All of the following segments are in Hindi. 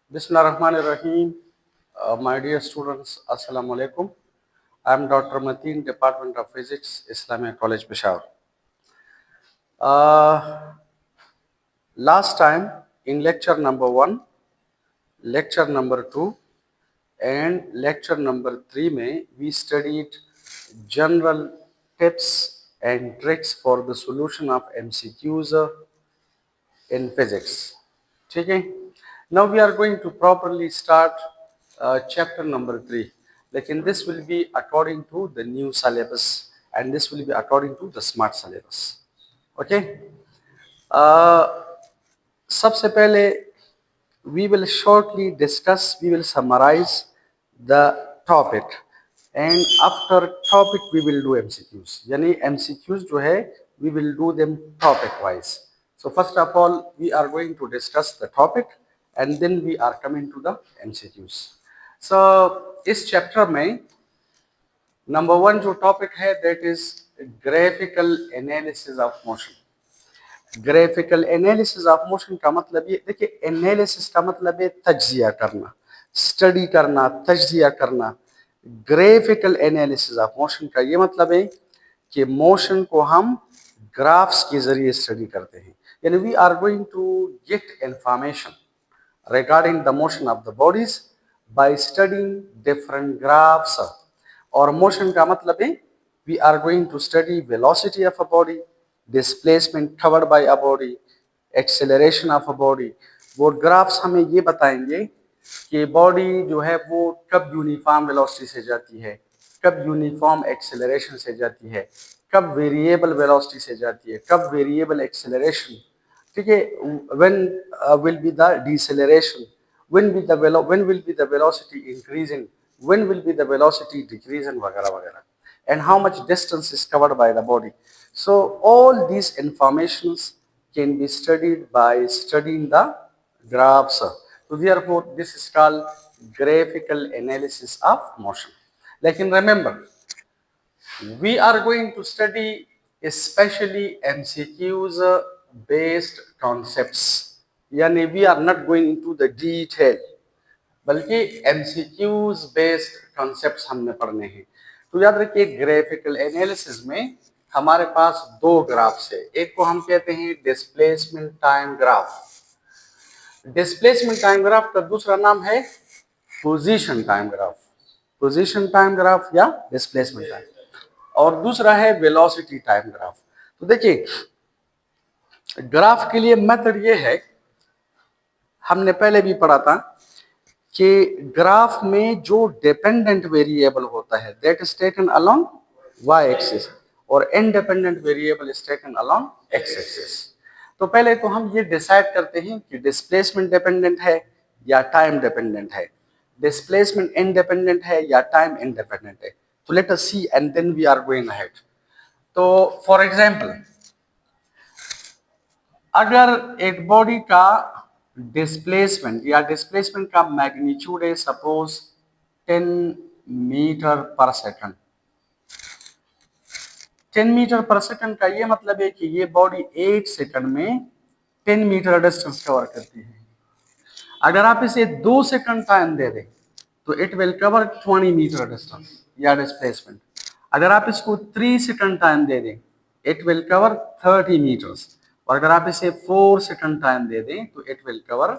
Bismillahirrahmanirrahim. My dear students, Assalamu alaikum. I am Dr. Mateen, Department of Physics, Islamic College, Peshawar. Uh, Last time in lecture number 1, lecture number 2, and lecture number 3 में we studied general tips and tricks for the solution of MCQs in physics. ठीक है. Now we are going to properly start chapter number 3. लेकिन this will be according to the new syllabus and this will be according to the smart syllabus. Okay. सबसे पहले we will shortly discuss, we will summarize the topic and after topic we will do MCQs. यानी MCQs जो है we will do them topic wise. So first of all we are going to discuss the topic and then we are coming to the MCQs. So इस chapter में number 1 जो topic है that is graphical analysis of motion. Graphical analysis of motion का मतलब ये देखिए, एनालिसिस का मतलब है तज्जिया करना, स्टडी करना, तज्जिया करना। ग्राफिकल एनालिसिस ऑफ मोशन का ये मतलब है कि मोशन को हम ग्राफ्स के जरिए स्टडी करते हैं। यानी we are going to get information regarding the motion of the bodies by studying different graphs. और मोशन का मतलब है we are going to study velocity of a body, displacement covered by a body, acceleration of a body. वो ग्राफ्स हमें ये बताएंगे कि बॉडी जो है वो कब यूनिफॉर्म वेलोसिटी से जाती है, कब यूनिफॉर्म एक्सेलरेशन से जाती है, कब वेरिएबल वेलोसिटी से जाती है, कब वेरिएबल एक्सेलरेशन, ठीक है, when will be the deceleration, when will be the velocity increasing, when will be the velocity decreasing वगैरह वगैरह, and how much distance is covered by the body. So all these informations can be studied by studying the graphs. So therefore this is called graphical analysis of motion. लेकिन remember, we are going to study especially MCQs based concepts. यानी we are not going into the detail, बल्कि MCQs based concepts हमने पढ़ने हैं. तो याद रखिए ग्राफिकल एनालिसिस में हमारे पास दो ग्राफ्स है. एक को हम कहते हैं displacement time graph. Displacement time graph का दूसरा नाम है position time graph. Position time graph या डिस्प्लेसमेंट टाइम, और दूसरा है वेलोसिटी टाइम ग्राफ. तो देखिए ग्राफ के लिए मेथड ये है, हमने पहले भी पढ़ा था कि ग्राफ में जो डिपेंडेंट वेरिएबल होता है that is taken along Y axis और independent variable is taken along x axis. तो पहले तो हम ये डिसाइड करते हैं कि डिस्प्लेसमेंट डिपेंडेंट है या टाइम डिपेंडेंट है, डिस्प्लेसमेंट इंडिपेंडेंट है या टाइम इंडिपेंडेंट है. तो let us see and then we are going ahead. तो फॉर एग्जांपल, अगर एक बॉडी का डिस्प्लेसमेंट या डिस्प्लेसमेंट का मैग्नीट्यूड है suppose 10 metre per second. 10 metre per second का ये मतलब है कि ये बॉडी 8 सेकंड में 10 मीटर डिस्टेंस कवर करती है. अगर आप इसे 2 सेकंड टाइम दे दें तो it will cover 20 metre distance या डिस्प्लेसमेंट. अगर आप इसको 3 सेकंड टाइम दे दें इट विल कवर 30 मीटर्स, और अगर आप इसे 4 सेकंड टाइम दे दें तो it will cover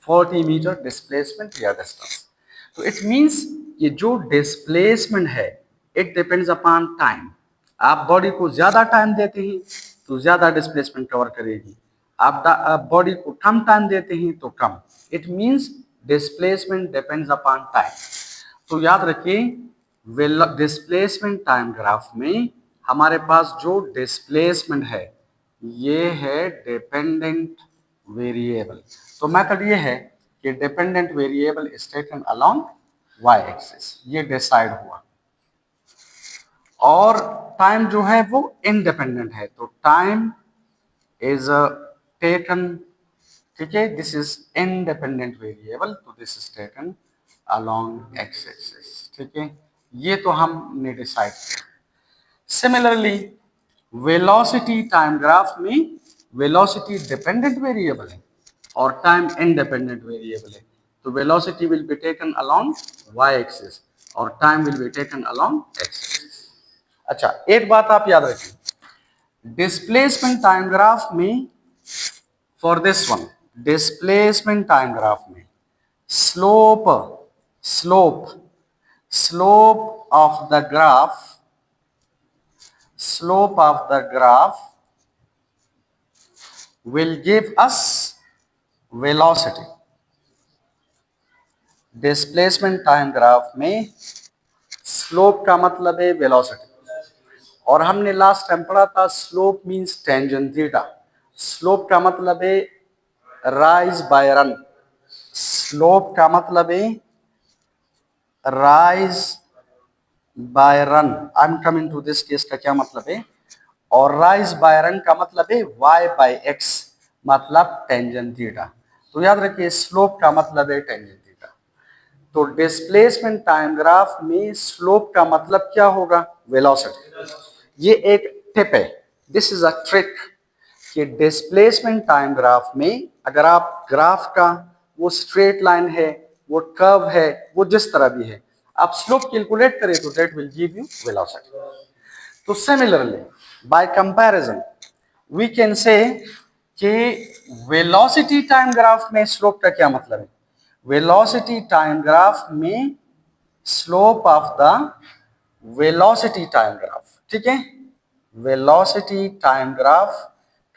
40 metre displacement या डिस्टेंस. तो इट मींस ये जो डिस्प्लेसमेंट है इट डिपेंड्स अपॉन टाइम. आप बॉडी को ज्यादा टाइम देते हैं तो ज्यादा डिस्प्लेसमेंट कवर करेगी, आप बॉडी को कम टाइम देते हैं तो कम. It means displacement depends upon time. तो याद रखिए डिस्प्लेसमेंट टाइम ग्राफ में हमारे पास जो डिस्प्लेसमेंट है ये है डिपेंडेंट वेरिएबल. तो मेथड ये है कि dependent variable is taken along Y axis, ये डिसाइड हुआ, और टाइम जो है वो इंडिपेंडेंट है तो टाइम इज टेकन, ठीक है, दिस इज इंडिपेंडेंट वेरिएबल तो this is taken along x axis. ठीक है, ये तो हमने डिसाइड किया. सिमिलरली वेलोसिटी टाइम ग्राफ में वेलोसिटी डिपेंडेंट वेरिएबल है और टाइम इंडिपेंडेंट वेरिएबल है. तो velocity will be taken along y axis और time will be taken along x axis. अच्छा, एक बात आप याद रखिए, डिस्प्लेसमेंट टाइम ग्राफ में for this one, displacement time graph में slope slope slope of the graph, slope of the graph will give us velocity। Displacement time graph में स्लोप का मतलब है वेलोसिटी, और हमने लास्ट टाइम पढ़ा था slope means tangent theta. Slope का मतलब है राइज बाय रन, स्लोप का मतलब है rise by run. I am coming to this case का क्या मतलब है, और राइज बाय रन का मतलब है y बाय एक्स, मतलब टेंजेंट थीटा। तो याद रखिए स्लोप का मतलब है टेंजेंट थीटा। तो डिस्प्लेसमेंट टाइम ग्राफ में स्लोप का मतलब क्या होगा, वेलोसिटी। ये एक टिप है, दिस इज अ ट्रिक, कि डिस्प्लेसमेंट टाइम ग्राफ में अगर आप ग्राफ का वो स्ट्रेट लाइन है, वो कर्व है, वो जिस तरह भी है, आप स्लोप कैलकुलेट करें तो that will give you velocity. तो similarly by comparison we can say कि वेलोसिटी टाइम ग्राफ में स्लोप का क्या मतलब है। वेलोसिटी टाइम ग्राफ में slope of the velocity time graph, ठीक है, वेलोसिटी टाइम ग्राफ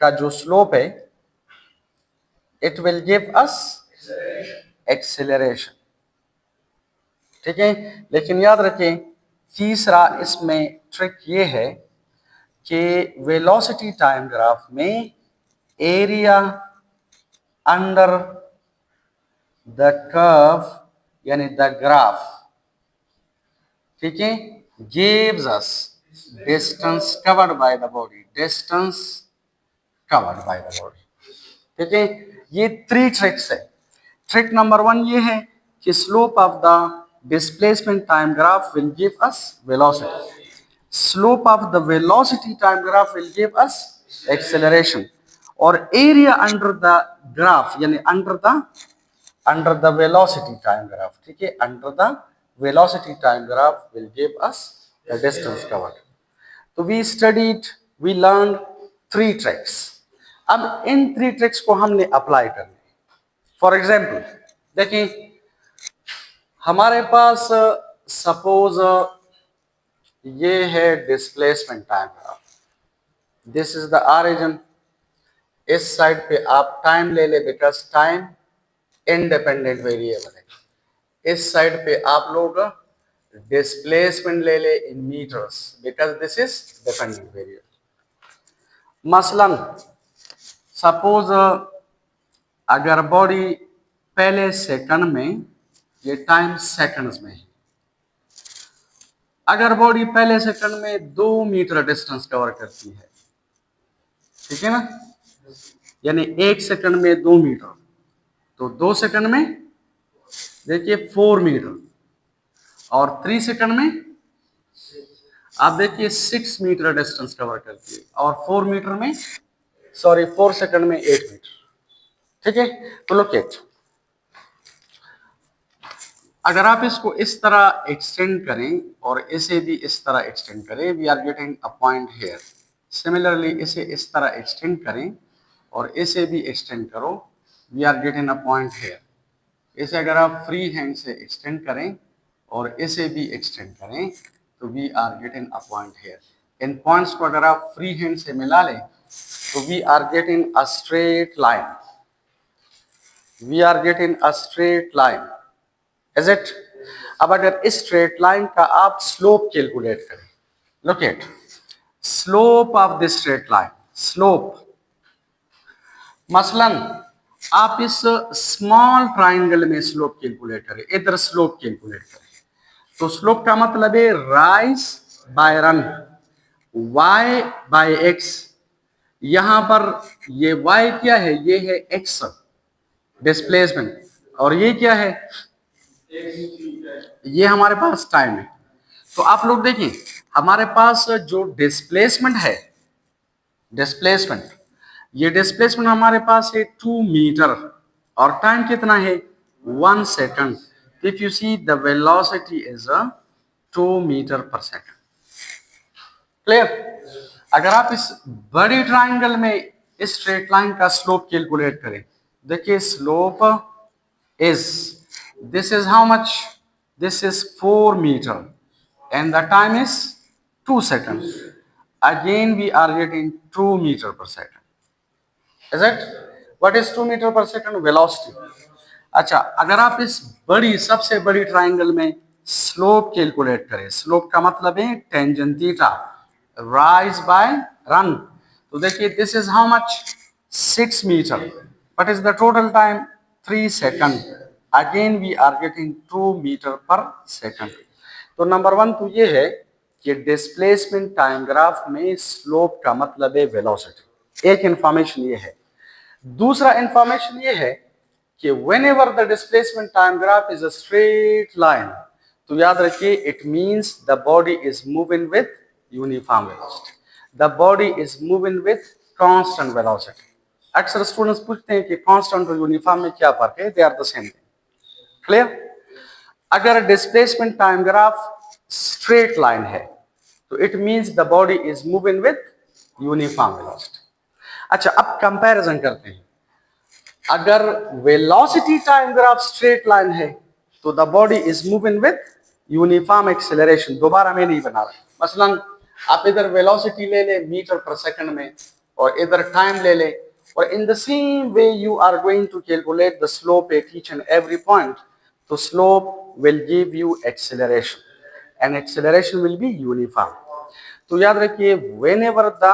का जो स्लोप है it will give us acceleration, ठीक है। लेकिन याद रखें तीसरा इसमें ट्रिक ये है कि वेलोसिटी टाइम ग्राफ में एरिया अंडर द कर्व यानी द ग्राफ, ठीक है, gives us distance covered by the body, distance covered by the body, ठीक है। ये थ्री ट्रिक्स है। ट्रिक नंबर वन ये है कि slope of the displacement time graph will give us velocity, slope of the velocity time graph will give us acceleration, और एरिया अंडर द ग्राफ यानी under the velocity time graph, ठीक है, under the velocity time graph will give us the distance covered. तो we studied, we learn three tricks. अब इन थ्री ट्रिक्स को हमने अप्लाई करना है। फॉर एग्जाम्पल देखिए, हमारे पास सपोज ये है displacement time graph, this is the origin. इस साइड पे आप टाइम ले ले बिकॉज टाइम इंडिपेंडेंट वेरिएबल है। इस साइड पे आप लोग डिस्प्लेसमेंट ले ले in metres because this is dependent variable. मसलन सपोज अगर बॉडी पहले सेकंड में, ये टाइम सेकंड्स में है, अगर बॉडी पहले सेकंड में 2 मीटर डिस्टेंस कवर करती है, ठीक है ना, यानी 1 सेकंड में 2 मीटर, तो 2 सेकंड में देखिए 4 मीटर, और 3 सेकंड में आप देखिए 6 मीटर डिस्टेंस कवर करती है, और 4 मीटर में, सॉरी 4 सेकंड में 8 मीटर, ठीक है। तो लुक एट, अगर आप इसको इस तरह एक्सटेंड करें और इसे भी इस तरह एक्सटेंड करें, we are getting a point here. Similarly इसे इस तरह एक्सटेंड करें और इसे भी एक्सटेंड करो, we are getting a point here. इसे अगर आप फ्री हैंड से एक्सटेंड करें और इसे भी एक्सटेंड करें तो we are getting a point here. इन पॉइंट्स को अगर आप फ्री हैंड से मिला लें तो we are getting a straight line, we are getting a straight line, is it. अब अगर इस स्ट्रेट लाइन का आप स्लोप कैलकुलेट करें, look at slope of this straight line, slope, मसलन आप इस स्मॉल ट्राइंगल में स्लोप कैलकुलेट करें, इधर स्लोप कैलकुलेट करें, तो स्लोप का मतलब है rise by run, y by X. यहां पर ये y क्या है, ये है x डिस्प्लेसमेंट, और ये क्या है, ये हमारे पास टाइम है। तो आप लोग देखिए हमारे पास जो डिस्प्लेसमेंट है, डिस्प्लेसमेंट, ये डिस्प्लेसमेंट हमारे पास है 2 मीटर, और टाइम कितना है 1 second. If you see, the velocity is a 2 meter per second. Clear? अगर आप इस बड़ी ट्राइंगल में इस स्ट्रेट लाइन का स्लोप कैलकुलेट करें, देखिए slope is, this is how much, this is 4 metre and the time is 2 seconds. Again we are getting 2 meter per second. Is it? What is 2 meter per second? Velocity. अच्छा, अगर आप इस बड़ी सबसे बड़ी ट्राइंगल में स्लोप कैलकुलेट करें, स्लोप का मतलब है tangent theta, rise by run, तो देखिए this is how much, 6 metre. What is the total time? 3 second. Again we are getting 2 metre per second. तो नंबर वन तो ये है कि डिस्प्लेसमेंट टाइम ग्राफ में स्लोप का मतलब है वेलोसिटी. एक इंफॉर्मेशन ये है. दूसरा इंफॉर्मेशन ये है कि whenever the displacement time graph is a straight line, तो याद रखिए it means the body is moving with uniform velocity. The body is moving with constant velocity. अक्सर स्टूडेंट्स पूछते हैं कि कांस्टेंट और यूनिफॉर्म में क्या फर्क है? They are the same thing. Clear? अगर displacement time graph straight line है तो it means the body is moving with uniform velocity. अच्छा, अब कंपैरिजन करते हैं. अगर velocity time graph straight line है तो the body is moving with uniform acceleration. दोबारा मैं नहीं बना रहा. मसलन आप इधर वेलोसिटी ले ले मीटर पर सेकंड में और इधर टाइम ले ले, और in the same way you are going to calculate the slope at each and every point. तो slope will give you acceleration and acceleration will be uniform. तो याद रखिए whenever the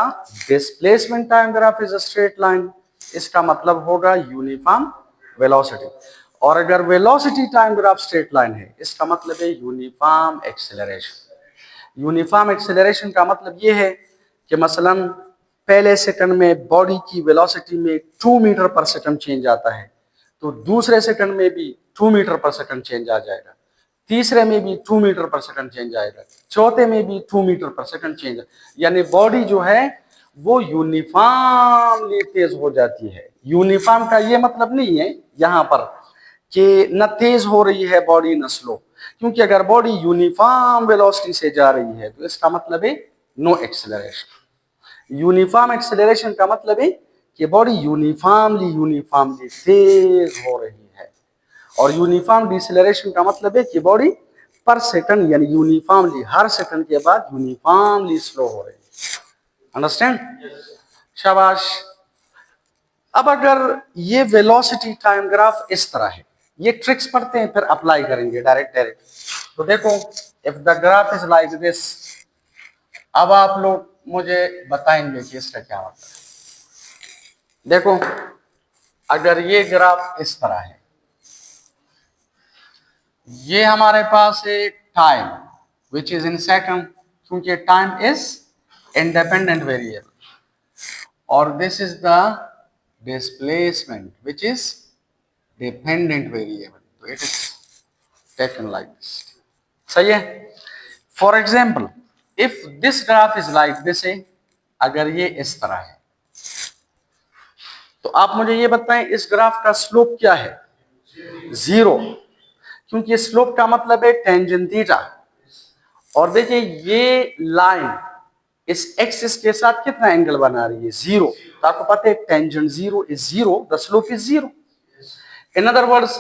displacement time graph is a straight line, इसका मतलब होगा यूनिफॉर्म वेलोसिटी. और अगर velocity time graph straight line है इसका मतलब है यूनिफॉर्म एक्सेलरेशन. यूनिफॉर्म एक्सेलरेशन का मतलब ये है कि मसलन पहले सेकंड में बॉडी की वेलोसिटी में 2 मीटर पर सेकंड चेंज आता है, तो दूसरे सेकंड में भी 2 मीटर पर सेकंड चेंज आ जाएगा, तीसरे में भी 2 मीटर पर सेकंड चेंज आएगा, चौथे में भी 2 मीटर पर सेकंड चेंज. यानी बॉडी जो है वो यूनिफॉर्मली तेज हो जाती है. यूनिफॉर्म का ये मतलब नहीं है यहाँ पर कि न तेज हो रही है बॉडी न स्लो, क्योंकि अगर बॉडी यूनिफॉर्म वेलोसिटी से जा रही है तो इसका मतलब है नो एक्सेलरेशन. यूनिफॉर्म एक्सेलरेशन का मतलब है कि बॉडी यूनिफॉर्मली तेज हो रही है, और यूनिफॉर्म डिसेलरेशन का मतलब है कि बॉडी पर सेकंड यानी यूनिफॉर्मली हर सेकंड के बाद यूनिफॉर्मली स्लो हो रही है. अंडरस्टैंड? शाबाश. अब अगर ये वेलोसिटी टाइम ग्राफ इस तरह है, ये ट्रिक्स पढ़ते हैं फिर अप्लाई करेंगे डायरेक्ट. तो देखो, if the graph is like this, अब आप लोग मुझे बताएंगे कि इसका क्या मतलब है. देखो, अगर ये ग्राफ इस तरह है, ये हमारे पास है time which is in second, क्योंकि टाइम इज इंडिपेंडेंट वेरिएबल, और this is the displacement which is dependent variable. तो it is taken like this. सही है? For example, if this graph is like this है, अगर ये इस तरह है तो आप मुझे ये बताएं इस ग्राफ का स्लोप क्या है? 0, क्योंकि स्लोप का मतलब है टेंजेंट थीटा. और देखिए ये लाइन इस एक्सिस के साथ कितना एंगल बना रही है? 0. तो आपको पता है tangent 0 is 0, the slope is 0. In other words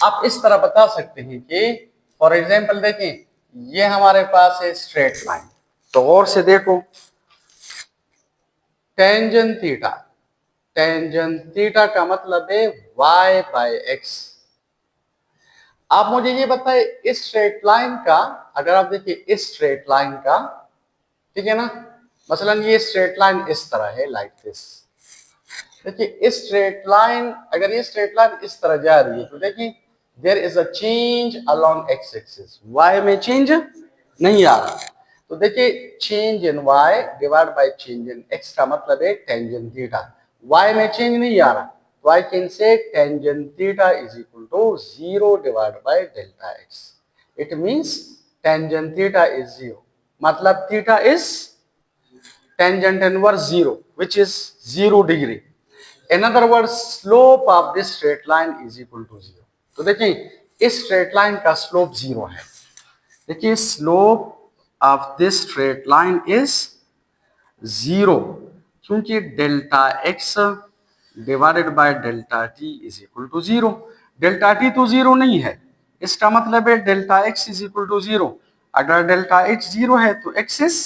आप इस तरह बता सकते हैं कि फॉर एग्जांपल देखें, ये हमारे पास है स्ट्रेट लाइन, तो गौर से देखो, टेंजेंट थीटा का मतलब है y बाय x. आप मुझे ये बताए इस स्ट्रेट लाइन का, अगर आप देखिए इस स्ट्रेट लाइन का, ठीक है ना, मसलन ये स्ट्रेट लाइन इस तरह है लाइक दिस. देखिए इस स्ट्रेट लाइन, अगर ये स्ट्रेट लाइन इस तरह जा रही है तो देखिए there is a change along x axis. y में चेंज नहीं आ रहा, तो देखिए change in y divide by change in x का मतलब है टेंजेंट थीटा. y में चेंज नहीं आ रहा, तो I can say tangent theta is equal to 0 divided by delta x. It means tangent theta is 0. मतलब theta is tangent inverse 0, which is 0 degree. In other words, slope of this straight line is equal to 0. तो देखिए इस स्ट्रेट लाइन का स्लोप 0 है। देखिए slope of this straight line is 0 क्योंकि delta X divided by delta T is equal to 0। Delta T तो 0 नहीं है, इसका मतलब है delta x is equal to 0। अगर डेल्टा एक्स 0 है तो X is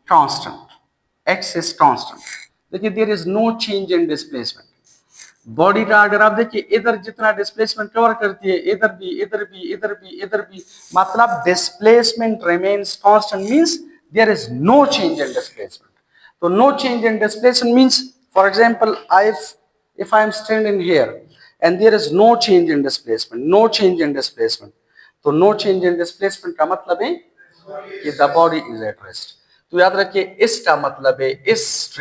constant, X is constant. देखिए there is no change in displacement. Body का अगर आप देखिए इधर जितना डिस्प्लेसमेंट कवर करती है, इधर भी इधर भी इधर भी इधर भी, मतलब displacement remains constant means there is no change in displacement. तो no change in displacement means for example if I am standing here and there is no change in displacement, no change in displacement, तो no change in displacement का मतलब है कि the body is at rest। तो याद रखिए इसका मतलब है, इस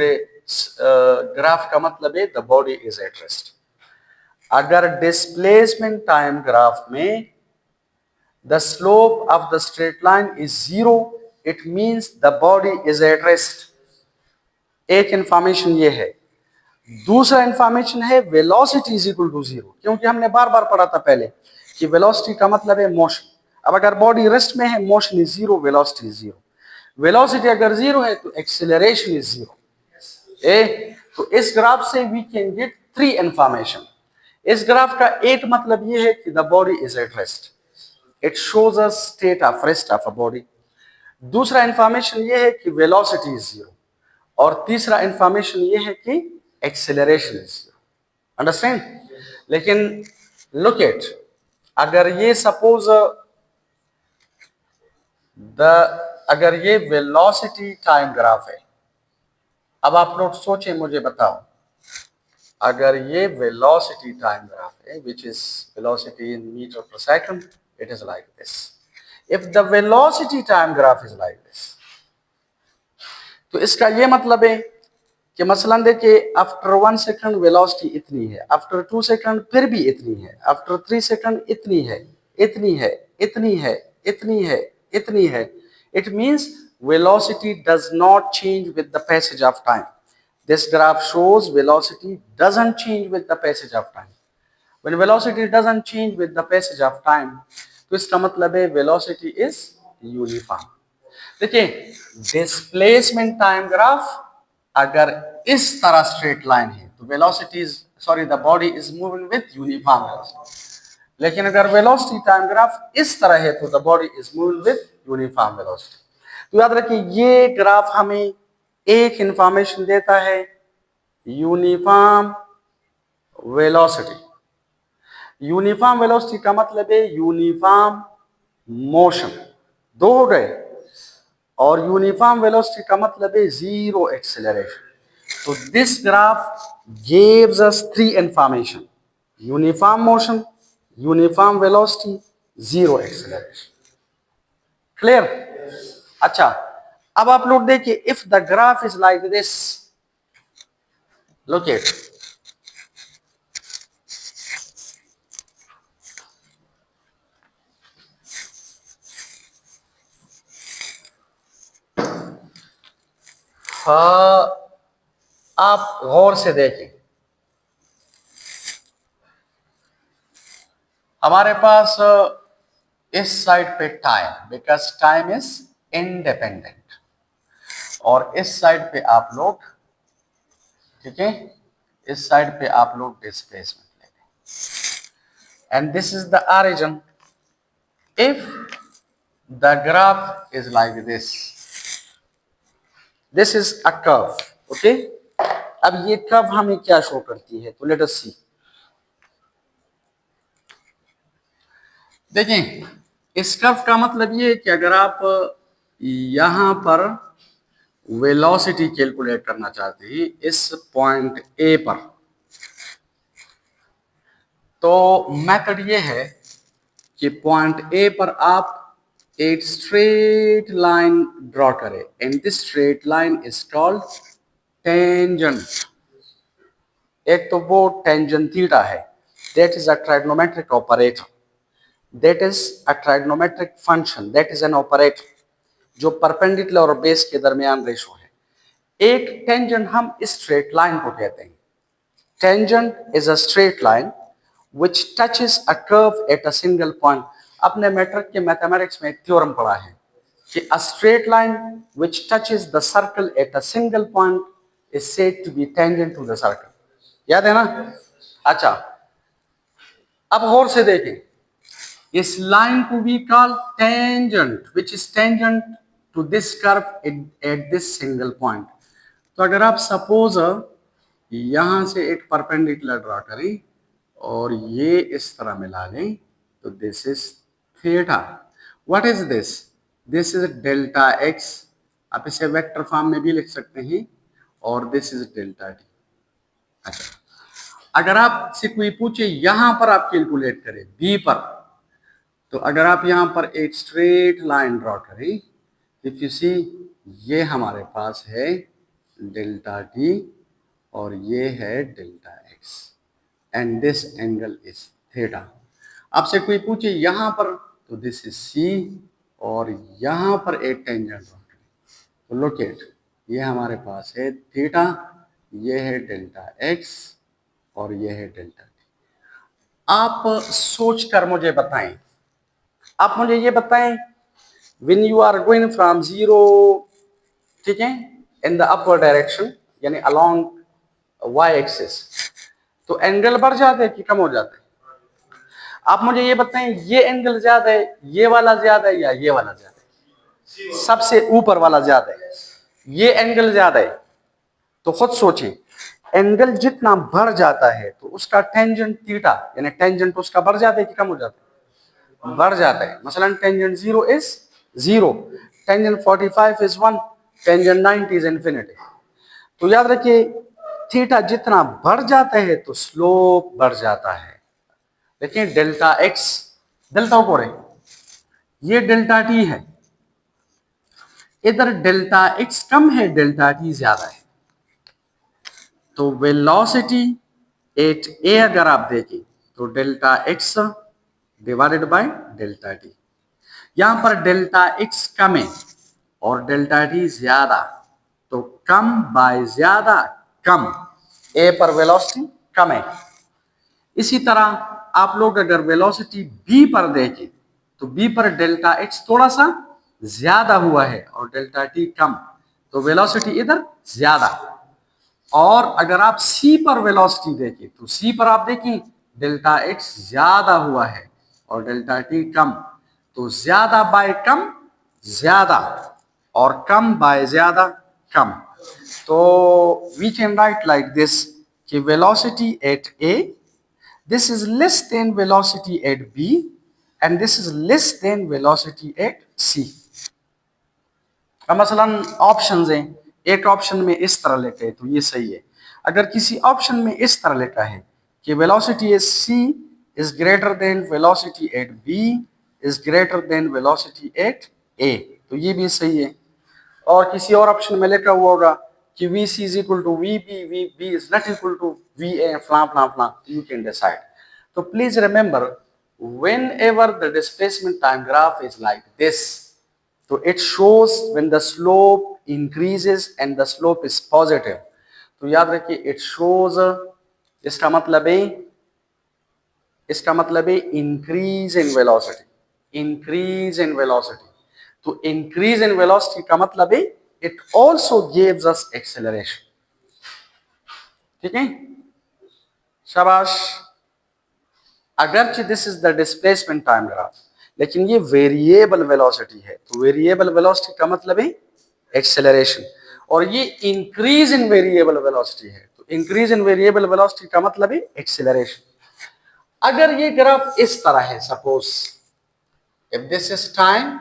ग्राफ का मतलब है the body is at rest. अगर डिस्प्लेसमेंट टाइम ग्राफ में the slope of the straight line is 0, it means the body is at rest. एक इंफॉर्मेशन ये है। दूसरा इंफॉर्मेशन है वेलोसिटी इज इक्वल टू 0, क्योंकि हमने बार बार पढ़ा था पहले कि वेलोसिटी का मतलब है मोशन। अब अगर बॉडी रेस्ट में है, motion is 0, velocity is 0। Velocity अगर 0 है तो एक्सेलरेशन इज 0। तो इस ग्राफ से वी कैन गेट 3 इंफॉर्मेशन। इस ग्राफ का एक मतलब ये है कि the body is at rest, it shows a state of rest of a body. दूसरा इंफॉर्मेशन ये है कि वेलोसिटी इज 0, और तीसरा इंफॉर्मेशन ये है कि एक्सेलरेशन इज 0। अंडरस्टैंड? लेकिन लुक एट, अगर ये सपोज अगर ये वेलोसिटी टाइम ग्राफ है, अब आप लोग सोचें, मुझे बताओ, अगर ये वेलोसिटी टाइम ग्राफ है which is velocity in meter per second, it is like this. If the velocity time graph is like this, तो इसका ये मतलब है कि मसलन देखिए आफ्टर 1 सेकंड वेलोसिटी इतनी है, आफ्टर 2 सेकंड फिर भी इतनी है, आफ्टर 3 सेकंड इतनी है, इतनी है, इतनी है, इतनी है, इतनी है। It means velocity does not change with the passage of time. This graph shows velocity doesn't change with the passage of time. When velocity doesn't change with the passage of time, तो इसका मतलब है velocity is uniform। देखिए डिस्प्लेसमेंट टाइम ग्राफ अगर इस तरह स्ट्रेट लाइन है तो velocity the body is moving with uniform velocity. लेकिन अगर वेलोसिटी टाइम ग्राफ इस तरह है तो the body is moving with uniform velocity. तो याद रखिए ये ग्राफ हमें एक इंफॉर्मेशन देता है, यूनिफॉर्म वेलोसिटी। यूनिफॉर्म वेलोसिटी का मतलब है यूनिफॉर्म मोशन, दो हो गए, और यूनिफॉर्म वेलोसिटी का मतलब है 0 एक्सेलरेशन। तो this graph gives us 3 information, uniform motion, uniform velocity, 0 acceleration. Clear? अच्छा, अब आप लोग देखिए, if the graph is like this, look at, आप गौर से देखें, हमारे पास इस साइड पे time, because time is independent, और इस साइड पे आप लोग, ठीक है, इस साइड पे आप लोग डिस्प्लेसमेंट ले लें, and this is the origin. If the graph is like this, this is a curve, okay. अब ये कर्व हमें क्या शो करती है, तो लेट अस सी। देखें, इस कर्व का मतलब ये है कि अगर आप यहां पर वेलोसिटी कैलकुलेट करना चाहते हैं इस पॉइंट ए पर, तो मेथड ये है कि पॉइंट ए पर आप एक स्ट्रेट लाइन ड्रॉ करें, and this straight line is called tangent. एक तो वो टेंजेंट थीटा है, that is a trigonometric operator, that is a trigonometric function, that is an operator जो परपेंडिकुलर और बेस के दरमियान रेशो है। एक टेंजेंट हम इस स्ट्रेट लाइन को कहते हैं। Tangent is a straight line which touches a curve at a single point. आपने मैट्रिक के मैथमेटिक्स में एक थ्योरम पढ़ा है कि a straight line which touches the circle at a single point is said to be tangent to the circle. याद है ना? अच्छा, अब गौर से देखें, इस लाइन को भी call tangent, which is tangent to this curve at this single point. तो अगर आप सपोज यहां से एक परपेंडिकुलर ड्रा करें और ये इस तरह मिला लें, तो this is theta. What is this? This is delta x, आप इसे वेक्टर फॉर्म में भी लिख सकते हैं, और दिस इज डेल्टा टी। अच्छा, अगर आपसे कोई पूछे यहां पर आप कैलकुलेट करें बी पर, तो अगर आप यहां पर एक स्ट्रेट लाइन ड्रॉ करें, इफ यू सी, ये हमारे पास है डेल्टा टी और ये है delta x, and this angle is theta. आपसे कोई पूछे यहां पर, तो दिस इज सी, और यहां पर एक टेंजेंट ड्रॉ करें, तो लुक एट, ये हमारे पास है थीटा, ये है डेल्टा एक्स और ये है डेल्टा टी। आप सोच कर मुझे बताएं, आप मुझे ये बताएं, when you are going from zero, ठीक है, in the upward direction, यानी along y axis, तो एंगल बढ़ जाते हैं कि कम हो जाते हैं? आप मुझे ये बताएं, ये एंगल ज्यादा है, ये वाला ज्यादा है, या ये वाला ज्यादा है? सबसे ऊपर वाला ज्यादा है, ये एंगल ज्यादा है। तो खुद सोचें, एंगल जितना बढ़ जाता है तो उसका टेंजेंट थीटा, यानी टेंजेंट उसका बढ़ जाता है कि कम हो जाता है? बढ़ जाता है। मसलन tangent 0 is 0, tangent 45 is 1, tangent 90 is infinity. तो याद रखिए, थीटा जितना बढ़ जाता है तो स्लोप बढ़ जाता है। देखिए डेल्टा एक्स, डेल्टा ऊपर है, ये डेल्टा टी है, इधर डेल्टा एक्स कम है, डेल्टा टी ज्यादा है। तो वेलोसिटी एट ए अगर आप देखें तो delta X divided by delta T. यहां पर डेल्टा एक्स कम है और डेल्टा टी ज्यादा, तो कम बाय ज्यादा कम, ए पर वेलोसिटी कम है। इसी तरह आप लोग अगर वेलोसिटी बी पर देखें तो बी पर डेल्टा एक्स थोड़ा सा ज्यादा हुआ है और डेल्टा टी कम, तो वेलोसिटी इधर ज्यादा। और अगर आप सी पर वेलोसिटी देखें तो सी पर आप देखें डेल्टा एक्स ज्यादा हुआ है और डेल्टा टी कम, तो ज्यादा बाय कम ज्यादा और कम बाय ज्यादा कम। तो we can write like this कि velocity at A, this is less than velocity at B and this is less than velocity at C। अब मसलन ऑप्शंस हैं, एक ऑप्शन में इस तरह लिखा है तो ये सही है। अगर किसी ऑप्शन में इस तरह लिखा है कि velocity eight C is greater than velocity at B is greater than velocity at A, तो ये भी सही है। और किसी और ऑप्शन में लिखा हुआ होगा कि VC is equal to VB, VB is not equal to VA, फलां फलां फलां, you can decide। तो please remember, whenever the displacement time graph is like this, so it shows when the slope increases and the slope is positive। तो याद रखिए it shows, इसका मतलब है increase in velocity, increase in velocity। तो increase in velocity का मतलब है it also gives us acceleration। ठीक है, शाबाश। अगरचे this is the displacement time graph, लेकिन ये वेरिएबल वेलोसिटी है, तो वेरिएबल वेलोसिटी का मतलब है एक्सेलरेशन, और ये इंक्रीज इन वेरिएबल वेलोसिटी है, तो इंक्रीज इन वेरिएबल वेलोसिटी का मतलब है एक्सेलरेशन। अगर ये ग्राफ इस तरह है, suppose if this is time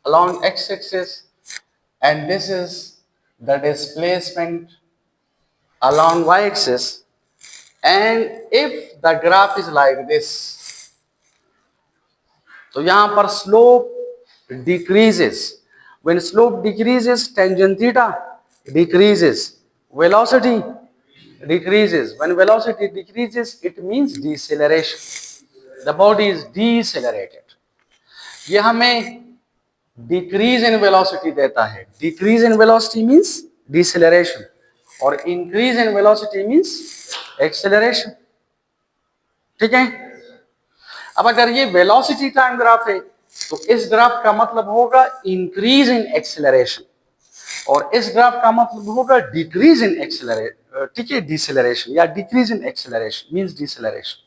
along x axis and this is the displacement along y axis, and if the graph is like this, तो यहां पर slope decreases, when slope decreases tangent theta decreases, velocity decreases, when velocity decreases it means deceleration, the body is decelerated। ये हमें डिक्रीज इन वेलोसिटी देता है, decrease in velocity means deceleration और increase in velocity means acceleration. ठीक है, अब अगर ये वेलोसिटी टाइम ग्राफ है तो इस ग्राफ का मतलब होगा इंक्रीज इन एक्सेलरेशन, और इस ग्राफ का मतलब होगा डिक्रीज इन एक्सेलरेशन, ठीक है, डिसेलरेशन या decrease in acceleration means deceleration.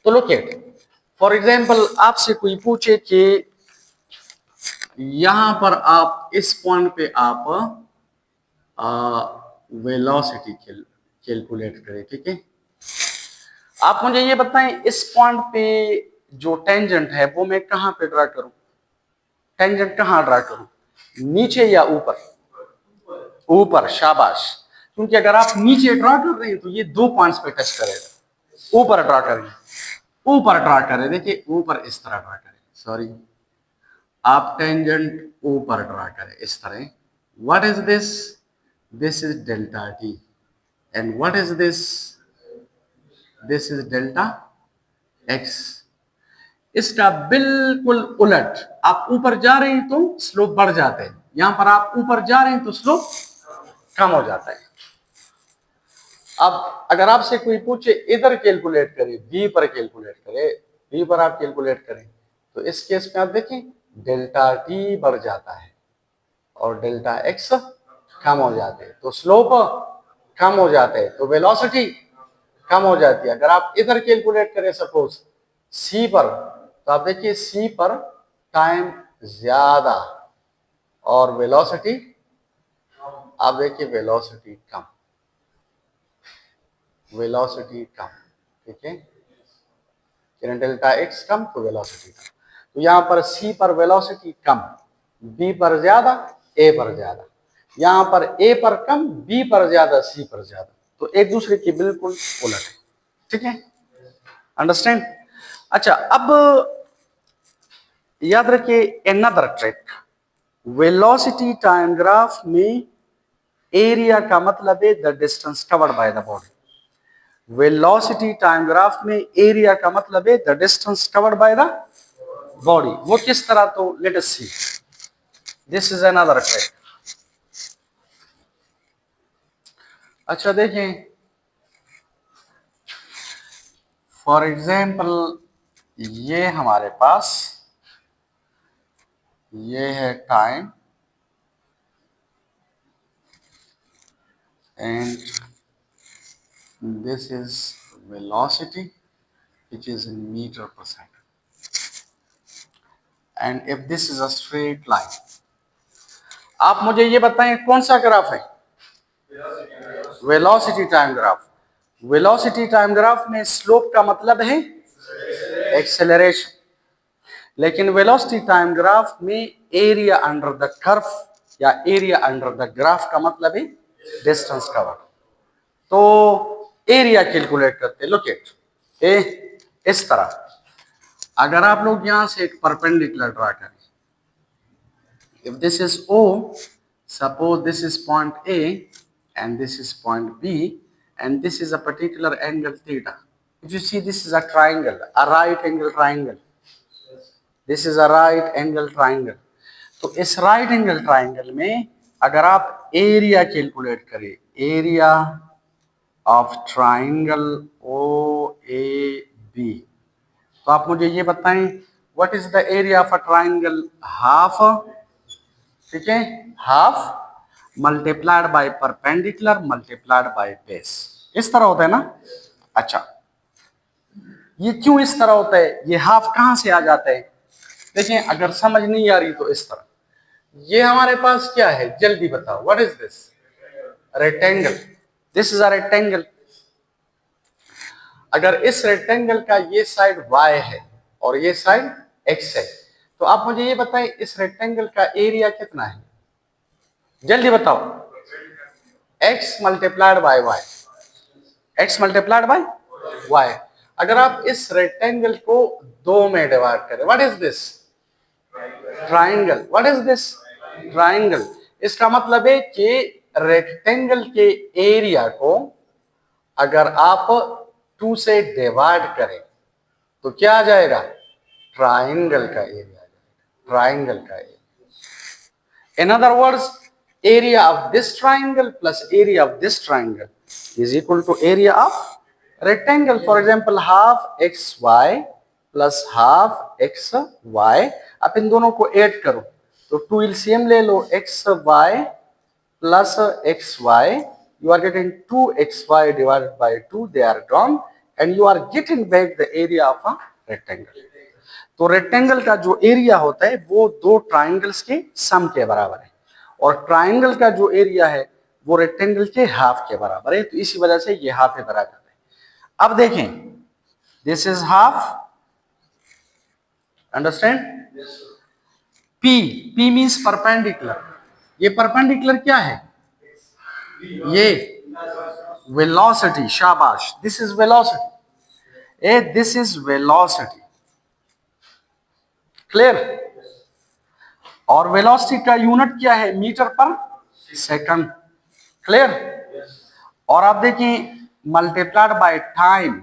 तो लुक एट, फॉर एग्जांपल आपसे कोई पूछे कि यहां पर आप इस पॉइंट पे आप वेलोसिटी कैलकुलेट करें, ठीक है। आप मुझे ये बताएं इस पॉइंट पे जो टेंजेंट है वो मैं कहां पे ड्रा करूं, टेंजेंट कहां ड्रा करूं, नीचे या ऊपर? ऊपर, शाबाश। क्योंकि अगर आप नीचे ड्रा कर रहे हैं तो ये दो पॉइंट्स पे टच करेगा। ऊपर ड्रा करें, ऊपर ड्रा करें, देखिए ऊपर इस तरह ड्रा करें, सॉरी, आप टेंजेंट ऊपर ड्रा करें इस तरह। What is this? This is delta T, and what is this? This is delta x. इसका बिल्कुल उलट, आप ऊपर जा रहे हैं तो स्लोप बढ़ जाता है, यहां पर आप ऊपर जा रहे हैं तो स्लोप कम हो जाता है। अब अगर आपसे कोई पूछे इधर कैलकुलेट करें, बी पर कैलकुलेट करें, बी पर आप कैलकुलेट करें, तो इस केस में आप देखें डेल्टा टी बढ़ जाता है और डेल्टा एक्स कम हो जाते हैं, तो स्लोप कम हो जाते हैं, तो वेलोसिटी कम हो जाती है। अगर आप इधर कैलकुलेट करें सपोज सी पर, तो आप देखिए सी पर टाइम ज्यादा और वेलोसिटी, आप देखिए वेलोसिटी कम, वेलोसिटी कम, ठीक है, डेल्टा एक्स कम तो वेलोसिटी कम। तो यहां पर सी पर वेलोसिटी कम, बी पर ज्यादा, ए पर ज्यादा, यहां पर ए पर कम, बी पर ज्यादा, सी पर ज्यादा, तो एक दूसरे की बिल्कुल उलट है, ठीक है, अंडरस्टैंड। अच्छा, अब याद रखिए another trick, velocity time graph में एरिया का मतलब है the distance covered by the body. Velocity time graph में एरिया का मतलब है the distance covered by the body. वो किस तरह, तो let us see, this is another trick. अच्छा देखें, फॉर एग्जांपल ये हमारे पास ये है time and this is velocity which is in meter per second, and if this is a straight line, आप मुझे ये बताएं कौन सा ग्राफ है? Velocity time graph. Velocity time graph में स्लोप का मतलब है एक्सेलरेशन, लेकिन वेलोसिटी टाइम ग्राफ में एरिया अंडर द कर्व या एरिया अंडर द ग्राफ का मतलब है डिस्टेंस कवर। तो एरिया कैलकुलेट करते, लुक एट ए, इस तरह अगर आप लोग यहां से एक परपेंडिकुलर ड्रा करें, if this is O, suppose this is point A and this is point B and this is a particular angle theta, if you see this is a triangle, a right angle triangle, this is a right angle triangle. तो इस राइट एंगल ट्राइंगल में अगर आप एरिया कैलकुलेट करें, area of triangle O A B, तो आप मुझे ये बताएं what is the area of a triangle? Half, ठीक है, half multiplied by perpendicular multiplied by base, इस तरह होता है ना। अच्छा, ये क्यों इस तरह होता है, ये हाफ कहां से आ जाता है? देखिए अगर समझ नहीं आ रही तो इस तरह, ये हमारे पास क्या है जल्दी बताओ, what is this? Rectangle, this is a rectangle. अगर इस रेक्टेंगल का ये साइड y है और ये साइड x है, तो आप मुझे ये बताएं इस रेक्टेंगल का एरिया कितना है, जल्दी बताओ। x multiplied by y, x multiplied by y। अगर आप इस रेक्टेंगल को दो में डिवाइड करें, what is this? Triangle. What is this? Triangle. इसका मतलब है कि रेक्टेंगल के एरिया को अगर आप 2 से डिवाइड करें तो क्या आ जाएगा? ट्राइंगल का एरिया, ट्राइंगल का area. In other words, area of this triangle plus area of this triangle is equal to area of rectangle. For example half x Y plus half x y. अब इन दोनों को ऐड करो तो 2 एलसीएम ले लो, X Y plus X Y, you are getting 2xy divided by 2, they are gone and you are getting back the area of a rectangle। तो रेक्टेंगल का जो एरिया होता है वो दो ट्राइंगल्स के सम के बराबर है, और ट्राइंगल का जो एरिया है वो रेक्टेंगल के हाफ के बराबर है, तो इसी वजह से ये हाफ इधर आ जाता है। अब देखें, this is half, understand. P, P means perpendicular, ये परपेंडिकुलर क्या है, ये वेलोसिटी, शाबाश, this is velocity, A this is velocity, clear. और वेलोसिटी का यूनिट क्या है, मीटर पर सेकंड, क्लियर। और आप देखिए multiplied by time,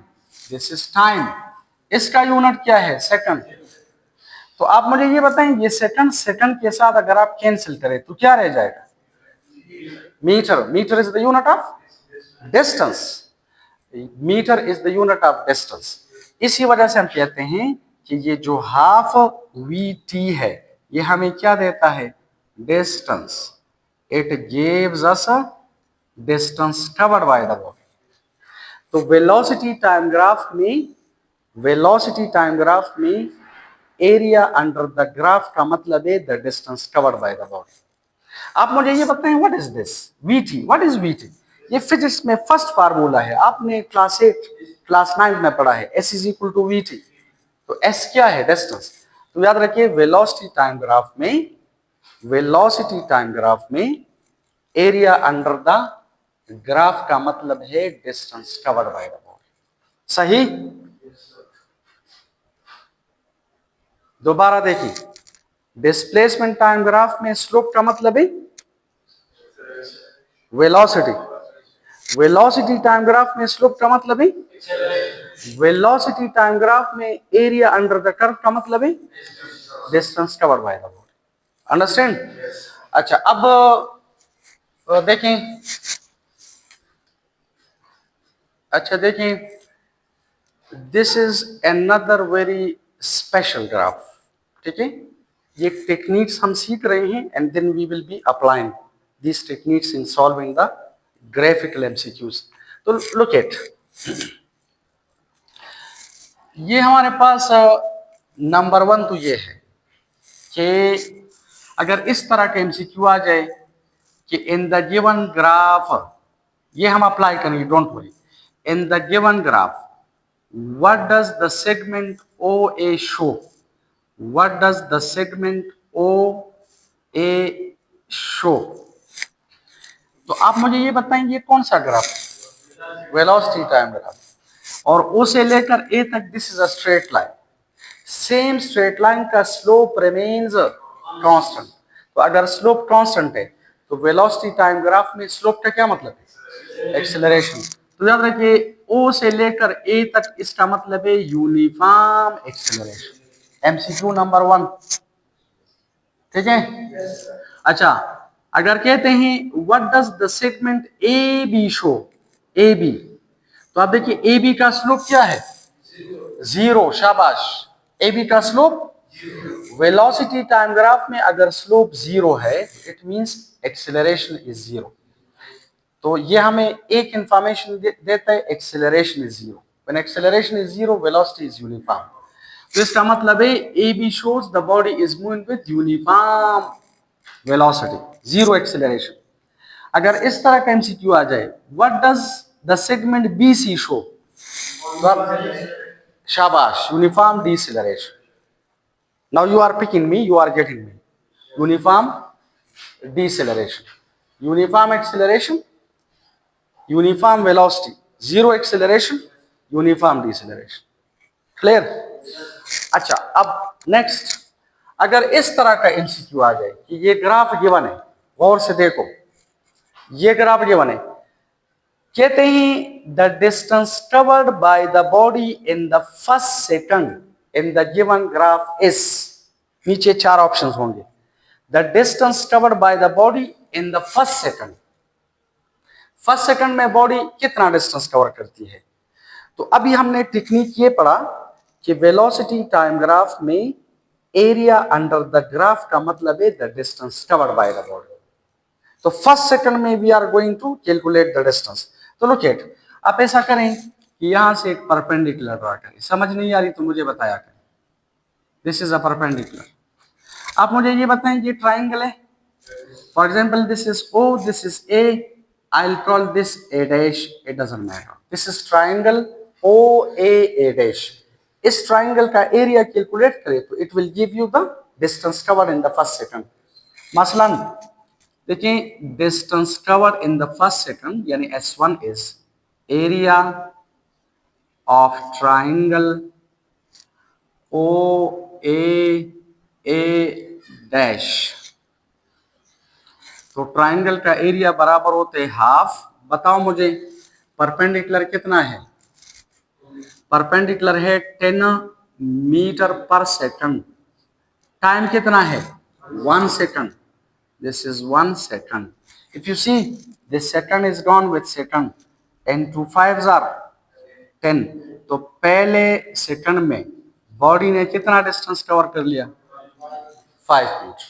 this is time, इसका यूनिट क्या है, सेकंड। तो आप मुझे ये बताएं, ये सेकंड सेकंड के साथ अगर आप कैंसिल करें तो क्या रह जाएगा, metre, metre is the unit of distance, metre is the unit of distance. इसी वजह से हम कहते हैं कि ये जो हाफ वी टी है ये हमें क्या देता है, distance, it gives us distance covered by the body. तो वेलोसिटी टाइम ग्राफ में, वेलोसिटी टाइम ग्राफ में एरिया अंडर द ग्राफ का मतलब है the distance covered by the body. आप मुझे ये बताएं, what is this v t, what is v t. ये फिजिक्स में फर्स्ट फार्मूला है, आपने क्लास 8 क्लास 9 में पढ़ा है, S is equal to v t. तो एस क्या है, डिस्टेंस। तो याद रखिए वेलोसिटी टाइम ग्राफ में, वेलोसिटी टाइम ग्राफ में एरिया अंडर द ग्राफ का मतलब है distance covered by the body. सही। दोबारा देखिए, डिस्प्लेसमेंट टाइम ग्राफ में स्लोप का मतलब है वेलोसिटी, वेलोसिटी टाइम ग्राफ में स्लोप का मतलब है, वेलोसिटी टाइम ग्राफ में एरिया अंडर द कर्व का मतलब है distance covered by the body, understand. अच्छा अब देखें, अच्छा देखें, this is another very special graph, ठीक है। ये टेक्निक्स हम सीख रहे हैं and then we will be applying these techniques in solving the graphical MCQs। तो look at, ये हमारे पास नंबर 1 तो ये है कि अगर इस तरह का MCQ आ जाए कि इन द गिवन ग्राफ, ये हम अप्लाई करेंगे, don't worry, in the given graph what does the segment OA show, what does the segment OA show. तो आप मुझे ये बताएंगे ये कौन सा ग्राफ, वेलोसिटी टाइम ग्राफ, और ओ से लेकर ए तक this is a straight line, same straight line का स्लोप रिमेन्स कांस्टेंट। तो अगर स्लोप कांस्टेंट है तो वेलोसिटी टाइम ग्राफ में स्लोप का क्या मतलब है, एक्सेलरेशन। तो याद रखिए ओ से लेकर ए तक इसका मतलब है यूनिफॉर्म एक्सेलरेशन, एमसीक्यू नंबर 1, ठीक है। अच्छा अगर कहते हैं what does the segment A B show, A B, तो आप देखिए ए बी का स्लोप क्या है, 0, शाबाश, ए बी का स्लोप, वेलोसिटी टाइम ग्राफ में अगर स्लोप 0 है इट मींस एक्सेलरेशन इज 0। तो ये हमें एक इंफॉर्मेशन देता है, acceleration is 0, when acceleration is 0 velocity is uniform. तो इसका मतलब है A B shows the body is moving with uniform velocity, 0 acceleration. अगर इस तरह का एमसीक्यू आ जाए what does the segment B C show, शाबाश, uniform deceleration. Now you are picking me, you are getting me, uniform deceleration, uniform acceleration, uniform velocity, 0 acceleration, uniform deceleration, clear. अच्छा अब नेक्स्ट, अगर इस तरह का एमसीक्यू आ जाए कि ये ग्राफ गिवन है, गौर से देखो, ये ग्राफ गिवन है, कहते हैं the distance covered by the body in the first second in the given graph is, नीचे 4 ऑप्शंस होंगे, the distance covered by the body in the first second, first second में बॉडी कितना डिस्टेंस कवर करती है। तो अभी हमने टेक्निक ये पढ़ा कि वेलोसिटी टाइम ग्राफ में एरिया अंडर द ग्राफ का मतलब है the distance covered by the body. तो फर्स्ट सेकंड में we are going to calculate the distance. तो लुक एट, आप ऐसा करें कि यहां से एक परपेंडिकुलर ड्रा करें। समझ नहीं आ रही तो मुझे बताया करें। This is a perpendicular. आप मुझे ये बताएं ये ट्राइंगल है। For example this is O, this is A, I will call this A dash, it doesn't matter. This is triangle O A dash. इस ट्राइंगल का एरिया कैलकुलेट करें तो it will give you the distance covered in the first second. मसलन देखिए, distance covered in the first second यानी S1 is area of triangle O A dash. तो ट्राइंगल का एरिया बराबर होते हैं हाफ। बताओ मुझे परपेंडिकुलर कितना है? परपेंडिकुलर है 10 मीटर पर सेकंड। टाइम कितना है? 1 second. This is 1 second. If you see, this second is gone with second, and 2 5s are 10. तो पहले सेकंड में बॉडी ने कितना डिस्टेंस कवर कर लिया? 5 metre.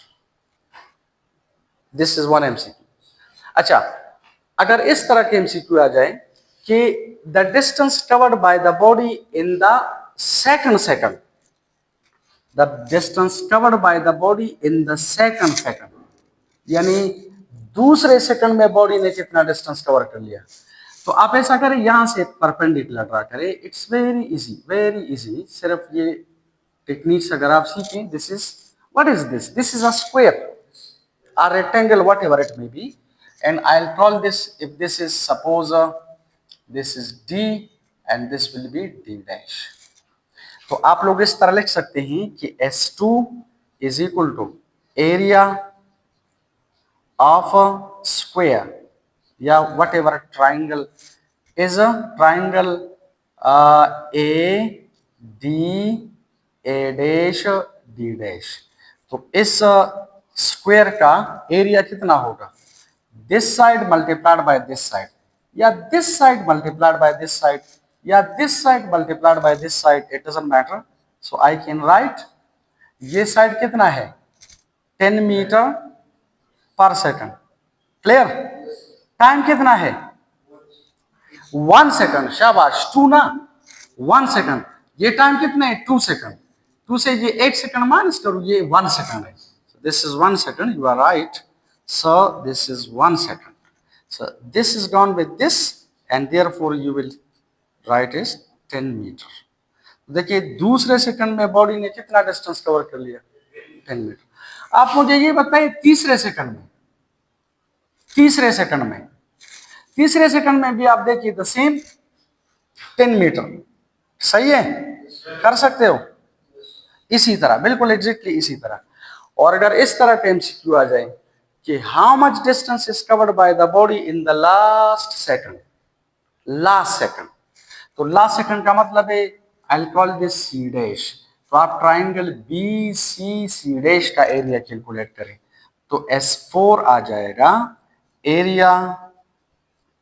This is one MCQ. अच्छा, अगर इस तरह के एमसीक्यू आ जाए कि the distance covered by the body in the second, the distance covered by the body in the second, यानी दूसरे सेकंड में बॉडी ने कितना डिस्टेंस कवर कर लिया। तो आप ऐसा करें, यहां से परपेंडिकुलर ड्रा करें। It's very easy, very easy. सिर्फ ये टेक्निक्स अगर आप सीखें। This is, what is this? This is a square, a rectangle, whatever it may be, and I'll call this, if this is suppose this is D and this will be D dash। तो आप लोग इस तरह लिख सकते हैं कि S2 is equal to area of a square या whatever triangle is a triangle A D A dash D dash। तो इस स्क्वायर का एरिया कितना होगा? This side multiplied by this side, या this side multiplied by this side, या this side multiplied by this side, it doesn't matter. So I can write ये साइड कितना है? 10 metre per second. Clear? Time कितना है? 1 सेकंड। शाबाश, 2 ना, 1 सेकंड। ये टाइम कितना है? 2 सेकंड। 2 से ये 8 सेकंड माइनस करो, ये 1 सेकंड है। This is 1 second, you are right. So this is 1 second. So this is gone with this and therefore you will write is 10 metre. देखिए दूसरे सेकंड में बॉडी ने कितना डिस्टेंस कवर कर लिया? 10 मीटर। आप मुझे ये बताइए तीसरे सेकंड में, तीसरे सेकंड में, तीसरे सेकंड में भी आप देखिए द सेम 10 मीटर। सही है? कर सकते हो इसी तरह, बिल्कुल एग्जैक्टली इसी तरह। और अगर इस तरह का एमसीक्यू आ जाए कि how much distance is covered by the body in the last second, last second, तो लास्ट सेकंड का मतलब है I will call this C dash. तो आप triangle B C C dash का एरिया कैलकुलेट करें तो S4 आ जाएगा area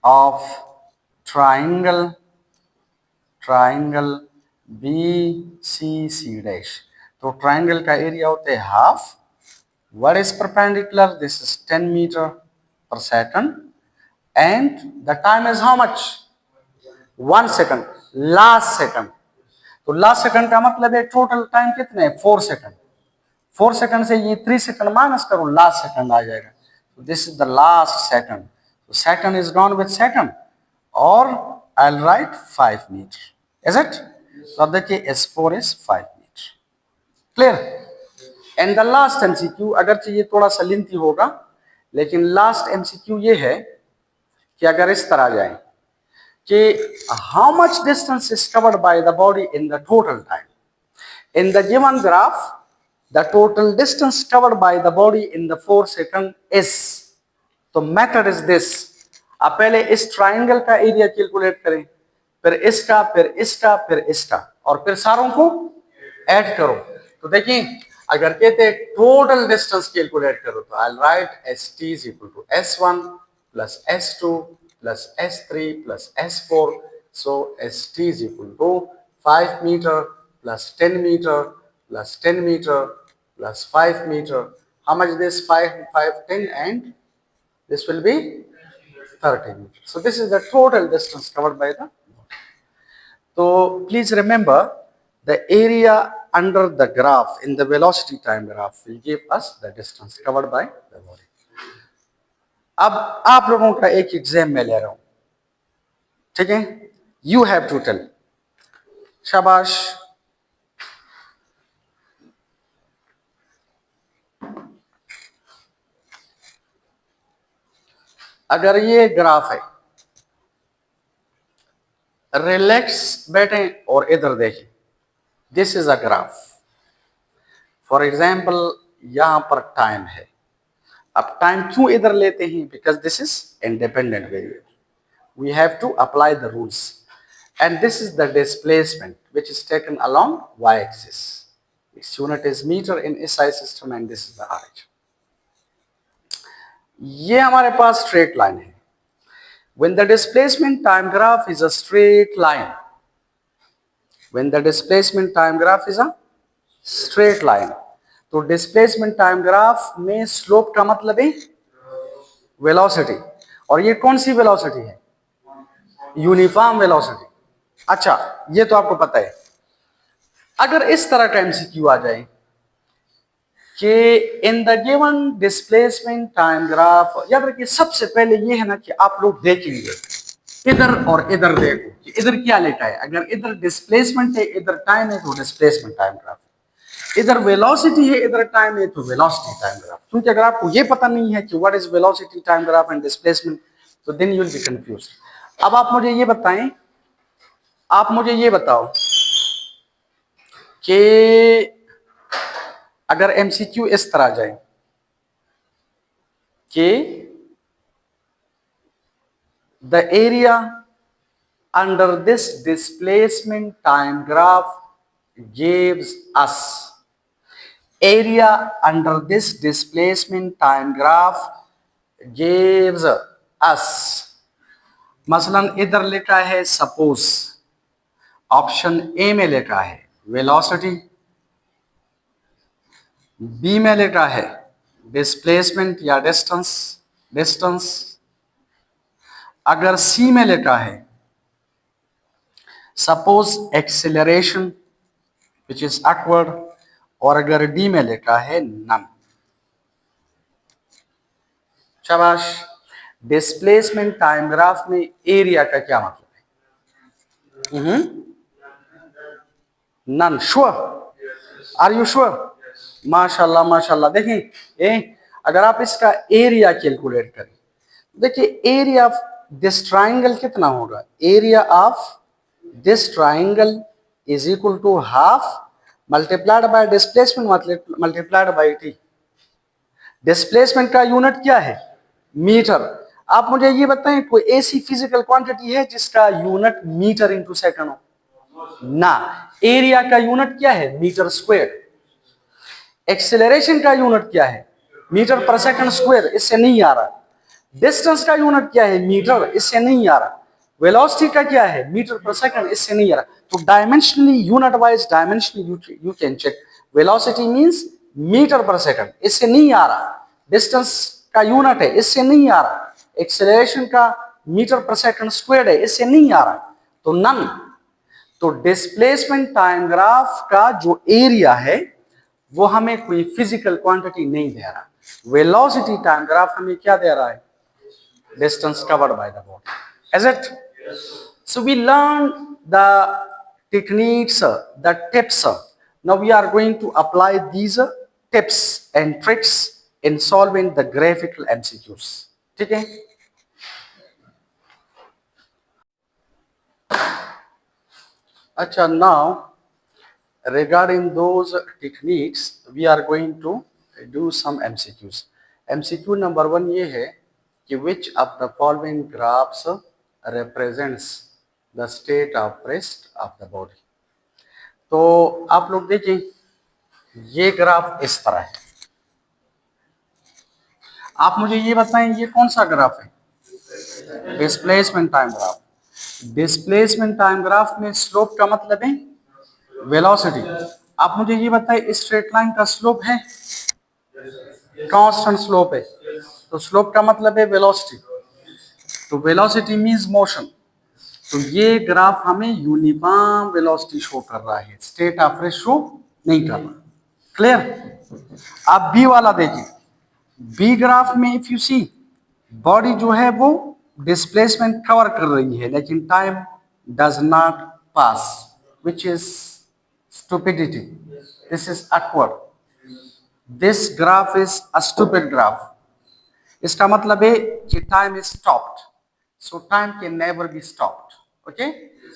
of triangle, triangle B C C dash. तो ट्राइंगल का एरिया होता है half. What is perpendicular? This is 10 metre per second and the time is how much? 1 second. Last second, तो लास्ट सेकंड का मतलब है टोटल टाइम कितने है? 4 सेकंड। 4 सेकंड से ये 3 सेकंड माइनस करो, लास्ट सेकंड आ जाएगा। तो this is the last second. तो second is gone with second और I will write 5 metre. Is it? तो अब देखिए S4 is 5 metre. Clear? And the last MCQ, अगर ये थोड़ा सा लेंथी होगा लेकिन लास्ट एमसीक्यू ये है कि अगर इस तरह जाए कि how much distance is covered by the body in the total time. In the given graph, the total distance covered by the body in the 4 second is, तो method is this। अब पहले इस ट्राइंगल का एरिया कैलकुलेट करें, फिर इसका, फिर इसका, फिर इसका, और फिर सारों को ऐड करो। तो देखिए अगर कहते हैं टोटल डिस्टेंस कैलकुलेट करो तो आई right ST is equal to S1 plus S2 plus S3 plus S4। so ST is equal to 5 meter plus 10 meter plus 10 meter plus 5 meter. How much this 5, 10 and this will be 30 meters. So this is the total distance covered by the. So please remember the area under the graph in the velocity time graph will give us the distance covered by the body. अब आप लोगों का एक एग्जाम में ले रहा हूं, ठीक है? You have to tell. शाबाश. अगर ये ग्राफ है, रिलैक्स बैठें और इधर देखें. This is a graph. For example यहां पर टाइम है. अब टाइम क्यों इधर लेते हैं? Because this is independent variable. We have to apply the rules. And this is the displacement which is taken along y-axis. Its unit is meter in SI system and this is the RH. ये हमारे पास straight line है. When the displacement time graph is a straight line, when the displacement time graph is a straight line, तो displacement time graph में slope का मतलब है velocity. और ये कौन सी velocity है? Uniform velocity. अच्छा, ये तो आपको पता है. अगर इस तरह का एमसीक्यू आ जाए कि इन the given displacement time graph, याद रखिए सबसे पहले ये है ना कि आप लोग देखेंगे इधर और इधर, देखो कि इधर क्या लिखा है. अगर इधर डिस्प्लेसमेंट है, इधर टाइम है, तो डिस्प्लेसमेंट टाइम ग्राफ. इधर वेलोसिटी है, इधर टाइम है, तो वेलोसिटी टाइम ग्राफ. क्योंकि अगर आपको ये पता नहीं है कि what is velocity time graph and displacement, तो then you will be confused. अब आप मुझे ये बताएं, आप मुझे ये बताओ कि अगर एमसीक्यू इस तरह जाए कि the area under this displacement time graph gives us, area under this displacement time graph gives us. मसलन इधर लिखा है सपोज, ऑप्शन ए में लिखा है वेलोसिटी, बी में लिखा है डिस्प्लेसमेंट या डिस्टेंस. अगर सी में लिखा है suppose acceleration which is upward, और अगर डी में लिखा है नन. शाबाश. डिस्प्लेसमेंट टाइम ग्राफ में एरिया का क्या मतलब है? None. Sure? Are you sure? माशाल्लाह माशाल्लाह. देखें, अगर आप इसका एरिया कैलकुलेट करें, देखिए एरिया ऑफ दिस ट्राइंगल कितना होगा? Area of this triangle is equal to half multiplied by displacement multiplied by T. Displacement का यूनिट क्या है? मीटर. आप मुझे ये बताएं कोई ऐसी फिजिकल क्वांटिटी है जिसका यूनिट मीटर इंटू सेकंड हो? ना. एरिया का यूनिट क्या है? Metre square. एक्सेलरेशन का यूनिट क्या है? Metre per second square. इससे नहीं आ रहा. डिस्टेंस का यूनिट क्या है? मीटर. इससे नहीं आ रहा. वेलोसिटी का क्या है? Metre per second. इससे नहीं आ रहा. तो dimensionally, unit wise dimensionally you can check. Velocity means metre per second. इससे नहीं आ रहा. डिस्टेंस का यूनिट है. इससे नहीं आ रहा. एक्सेलरेशन का मीटर पर सेकंड स्क्वायर है. इससे नहीं आ रहा. तो नन. तो डिस्प्लेसमेंट टाइम ग्राफ का जो एरिया है वो हमें कोई फिजिकल क्वांटिटी नहीं दे रहा. वेलोसिटी टाइम ग्राफ हमें क्या दे रहा है? Distance covered by the body. Is it? So we learn the techniques, the tips. Now we are going to apply these tips and tricks in solving the graphical MCQs. ठीक है? अच्छा, now regarding those techniques we are going to do some MCQs. MCQ number 1 ये है कि which of the following graphs represents the state of rest of the body. तो आप लोग देखिए, ये ग्राफ इस तरह है. आप मुझे ये बताएं ये कौन सा ग्राफ है? Displacement time graph. Displacement time graph में स्लोप का मतलब है वेलोसिटी। आप मुझे ये बताइए स्ट्रेट लाइन का स्लोप है, कांस्टेंट स्लोप है, तो स्लोप का मतलब है वेलोसिटी, तो वेलोसिटी मींस मोशन। तो ये ग्राफ हमें यूनिफॉर्म वेलोसिटी शो कर रहा है, स्टेट ऑफ रेस्ट शो नहीं कर रहा। क्लियर। आप बी वाला देखिए, बी ग्राफ में इफ यू सी बॉडी जो है वो डिस्प्लेसमेंट कवर कर रही है लेकिन time does not pass, which is stupidity, this is awkward, this graph is a stupid graph. इसका मतलब है कि time is stopped, so time can never be stopped. Okay,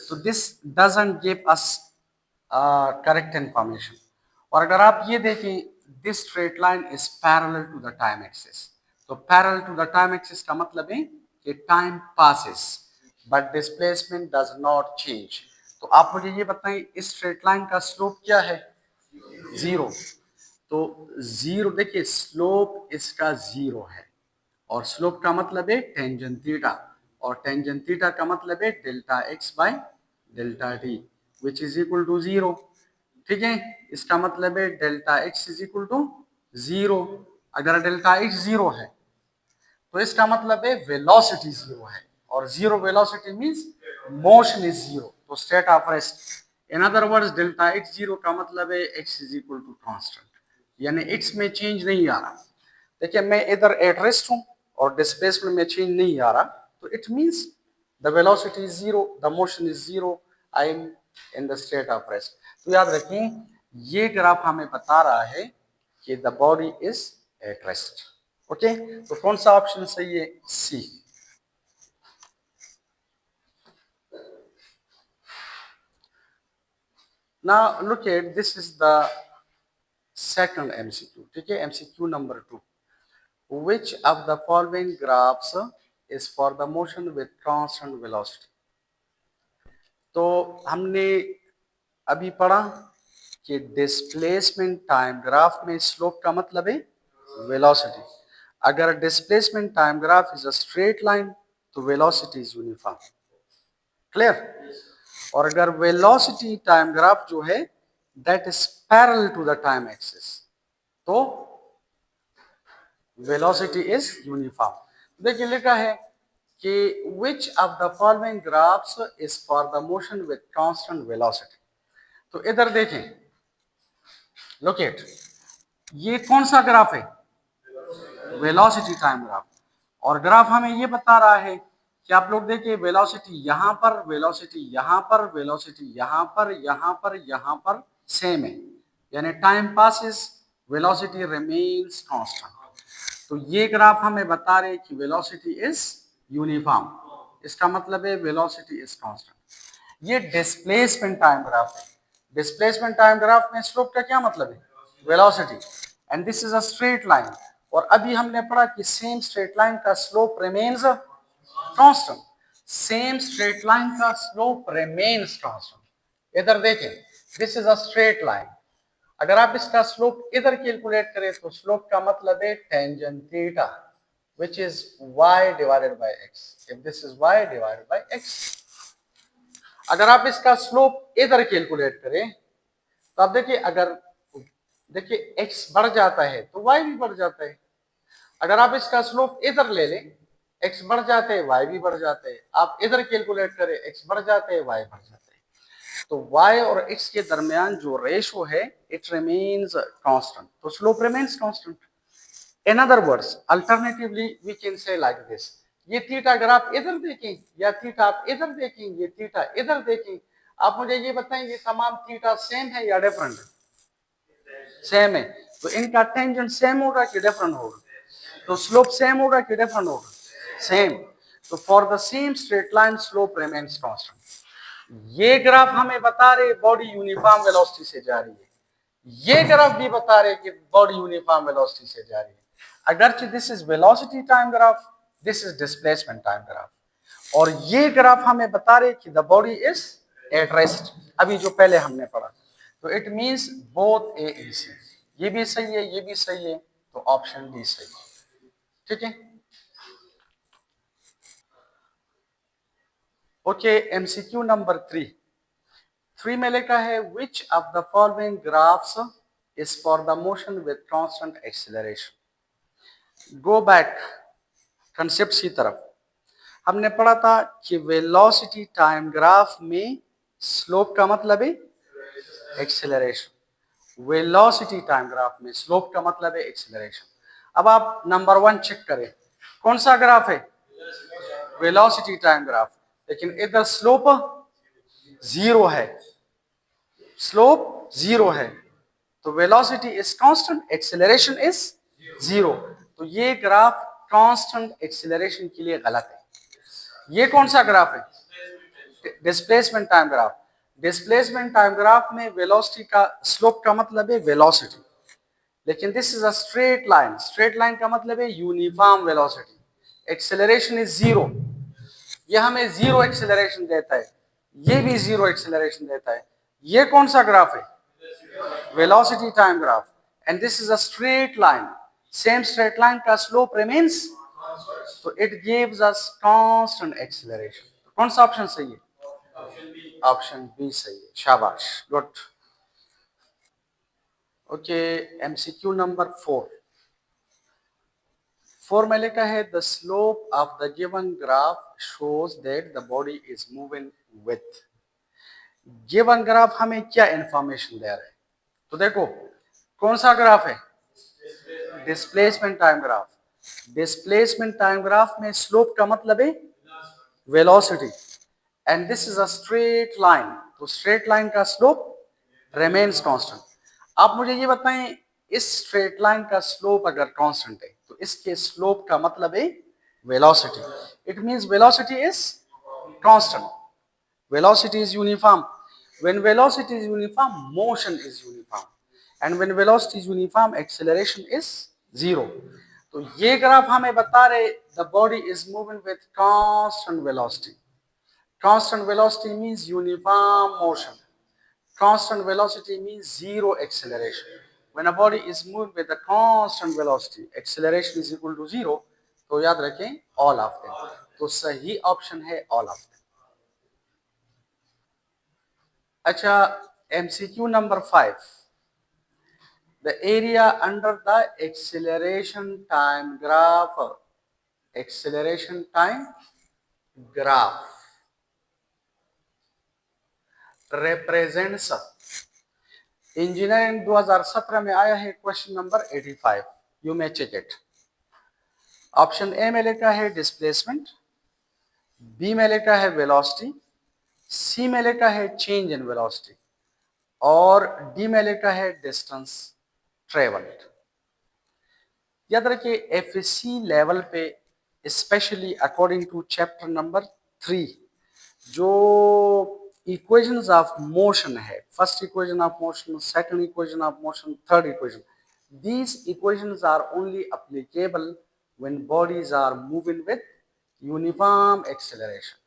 so this doesn't give us correct information। और अगर आप ये देखें this straight line is parallel to the time axis, तो parallel to the time axis का मतलब है कि time passes but displacement does not change। तो आप मुझे ये बताएं इस स्ट्रेट लाइन का स्लोप क्या है, जीरो। तो जीरो देखिए स्लोप इसका जीरो है और स्लोप का मतलब है टेंजेंट थीटा, और टेंजेंट थीटा का मतलब है delta x by delta t which is equal to zero. ठीक है, इसका मतलब है delta x is equal to zero. अगर डेल्टा एक्स जीरो है तो इसका मतलब है वेलोसिटी जीरो है, और zero velocity means motion is zero, तो state of rest. In other words delta x zero का मतलब है x is equal to constant, यानी एक्स में चेंज नहीं आ रहा। देखिए मैं इधर एट रेस्ट हूं और डिस्प्लेसमेंट में चेंज नहीं आ रहा, तो it means the velocity is zero, the motion is zero, I am in the state of rest. तो याद रखें ये ग्राफ हमें बता रहा है कि the body is at rest. Okay, तो कौन सा ऑप्शन सही है, C. Now look at this is the second MCQ. ठीक है, MCQ number 2, which of the following graphs is for the motion with constant velocity। तो हमने अभी पढ़ा कि डिस्प्लेसमेंट टाइम ग्राफ में स्लोप का मतलब है वेलोसिटी। अगर displacement time graph is a straight line तो वेलोसिटी इज यूनिफॉर्म। क्लियर। और अगर वेलोसिटी टाइम ग्राफ जो है that is parallel to the time axis तो वेलोसिटी इज यूनिफॉर्म। देखिए लिखा है कि which of the following graphs is for the motion with constant velocity। तो इधर देखें, look at ये कौन सा ग्राफ है, वेलोसिटी टाइम ग्राफ। और ग्राफ हमें ये बता रहा है कि आप लोग देखिए वेलोसिटी यहां पर, वेलोसिटी यहां पर, वेलोसिटी यहां पर, यहां पर, यहां पर सेम है, यानी time passes velocity remains constant. तो ये ग्राफ हमें बता रहे कि वेलोसिटी इज यूनिफॉर्म, इसका मतलब है वेलोसिटी इज कांस्टेंट। ये डिस्प्लेसमेंट टाइम ग्राफ है। डिस्प्लेसमेंट टाइम ग्राफ में स्लोप का क्या मतलब है, velocity, and this is a straight line. और अभी हमने पढ़ा कि सेम स्ट्रेट लाइन का slope remains constant, same straight line का स्लोप रिमेन्स कांस्टेंट। इधर देखें this is a straight line, अगर आप इसका स्लोप इधर कैलकुलेट करें तो स्लोप का मतलब है tangent theta which is y divided by x, if this is y divided by x। अगर आप इसका स्लोप इधर कैलकुलेट करें तो आप देखिए, अगर देखिए x बढ़ जाता है तो y भी बढ़ जाता है। अगर आप इसका स्लोप इधर ले लें, x बढ़ जाते हैं y भी बढ़ जाते हैं। आप इधर कैलकुलेट करें x बढ़ जाते हैं y बढ़ जाते हैं, तो y और x के दरमियान जो रेशो है इट रिमेन्स कांस्टेंट, तो slope remains constant. In other words alternatively we can say like this, ये थीटा अगर आप इधर देखें या थीटा आप इधर देखें, ये थीटा इधर देखें, आप मुझे ये बताएं ये तमाम थीटा सेम है या डिफरेंट है, सेम है। तो इनका टेंजेंट सेम होगा कि डिफरेंट होगा, तो स्लोप सेम होगा कि डिफरेंट होगा, सेम। तो for the same straight line slope remains constant. ये ग्राफ हमें बता रहे बॉडी यूनिफॉर्म वेलोसिटी से जा रही है, ये ग्राफ भी बता रहे कि बॉडी यूनिफॉर्म वेलोसिटी से जा रही है। अगरचे this is velocity time graph, this is displacement time graph, और ये ग्राफ हमें बता रहे कि the body is at rest, अभी जो पहले हमने पढ़ा। तो it means both A and C, ये भी सही है ये भी सही है, तो ऑप्शन डी सही है। ठीक है, ओके। एमसीक्यू नंबर 3, 3 में लिखा है which of the following graphs is for the motion with constant acceleration. Go back concept की तरफ। हमने पढ़ा था कि वेलोसिटी टाइम ग्राफ में स्लोप का मतलब है एक्सेलरेशन। वेलोसिटी टाइम ग्राफ में स्लोप का मतलब है एक्सेलरेशन। अब आप नंबर 1 चेक करें, कौन सा ग्राफ है? Velocity time graph. लेकिन इधर स्लोप 0 है, स्लोप 0 है, तो velocity is constant, acceleration is 0। तो ये ग्राफ कांस्टेंट एक्सेलरेशन के लिए गलत है। ये कौन सा ग्राफ है? Displacement time graph. Displacement time graph में वेलोसिटी का स्लोप का मतलब है वेलोसिटी, लेकिन this is a straight line. Straight line का मतलब है यूनिफॉर्म वेलोसिटी। एक्सेलरेशन इज 0, ये हमें 0 एक्सेलरेशन देता है, ये भी 0 एक्सेलरेशन देता है। ये कौन सा ग्राफ है? Velocity time graph. And this is a straight line, same straight line का स्लोप रिमेन्स, तो it gives us constant acceleration. कौन सा ऑप्शन सही है? ऑप्शन बी सही है, शाबाश, गुड। ओके, एमसीक्यू नंबर 4 में लिखा है the slope of the given graph shows that the body is moving with. Given graph हमें क्या इंफॉर्मेशन दे रहा है? तो देखो कौन सा ग्राफ है? Displacement time graph. Displacement time graph में स्लोप का मतलब है velocity, and this is a straight line, तो स्ट्रेट लाइन का स्लोप रिमेन्स कांस्टेंट। आप मुझे ये बताएं, इस स्ट्रेट लाइन का स्लोप अगर कांस्टेंट है तो इसके स्लोप का मतलब है velocity. It means velocity is constant, velocity is uniform. When velocity is uniform, motion is uniform, and when velocity is uniform, acceleration is 0. तो ये ग्राफ हमें बता रहे the body is moving with constant velocity. Constant velocity means uniform motion. Constant velocity means 0 acceleration. When a body is moving with a constant velocity, acceleration is equal to 0. तो याद रखें all of them. तो सही ऑप्शन है all of them. अच्छा, MCQ number 5, the area under the acceleration time graph. Acceleration time graph represents, engineering 2017 में आया है question number 85, you may check it. Option A में लिखा है डिस्प्लेसमेंट, बी में लिखा है वेलोसिटी, सी में लिखा है चेंज इन वेलोसिटी, और डी में लिखा है डिस्टेंस ट्रेवल्ड। याद रखिए एफएससी लेवल पे specially according to chapter number 3 जो इक्वेशंस ऑफ मोशन है, first equation of motion, second equation of motion, third equation, these equations are only applicable when bodies are moving with uniform acceleration.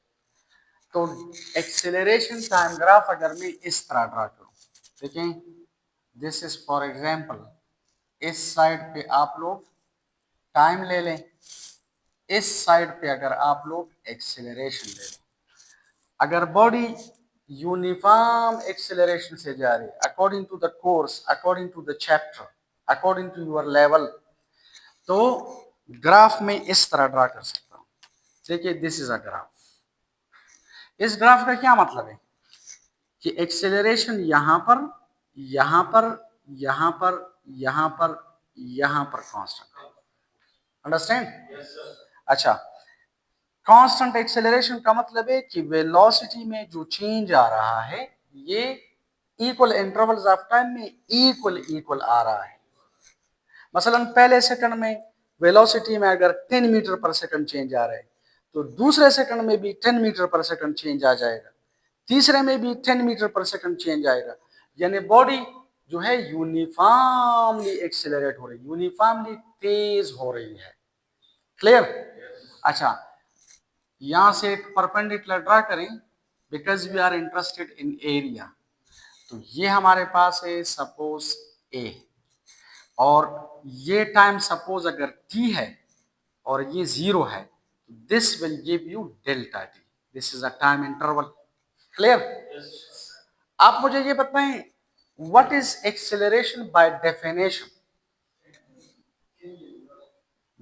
तो एक्सेलरेशन टाइम ग्राफ अगर मैं इस तरह ड्रा करूं, देखें, दिस इज फॉर एग्जांपल, इस साइड पे आप लोग टाइम ले लें, इस साइड पे अगर आप लोग एक्सेलरेशन ले लें, अगर बॉडी यूनिफॉर्म एक्सेलरेशन से जा रही है according to the course, according to the chapter, according to your level, तो ग्राफ में इस तरह ड्रा कर सकता हूं। देखिए दिस इज अ ग्राफ। इस ग्राफ का क्या मतलब है कि एक्सेलरेशन यहां पर, यहां पर, यहां पर, यहां पर, यहां पर कांस्टेंट। अंडरस्टैंड? अच्छा, कांस्टेंट एक्सेलरेशन का मतलब है कि वेलोसिटी में जो चेंज आ रहा है ये इक्वल इंटरवल्स ऑफ टाइम में इक्वल आ रहा है। मसलन पहले सेकंड में वेलोसिटी में अगर 10 मीटर पर सेकंड चेंज आ रहा है तो दूसरे सेकंड में भी 10 मीटर पर सेकंड चेंज आ जाएगा, तीसरे में भी 10 मीटर पर सेकंड चेंज आएगा। यानी बॉडी जो है यूनिफॉर्मली एक्सेलरेट हो रही है, यूनिफॉर्मली तेज हो रही है। क्लियर? अच्छा, यहां से एक परपेंडिकुलर ड्रा करें because we are interested in area. तो ये हमारे पास है सपोज ए, और ये टाइम सपोज अगर टी है और ये 0 है, this will give you delta T, this is a time interval. Clear? आप मुझे ये बताएं, what is acceleration by definition?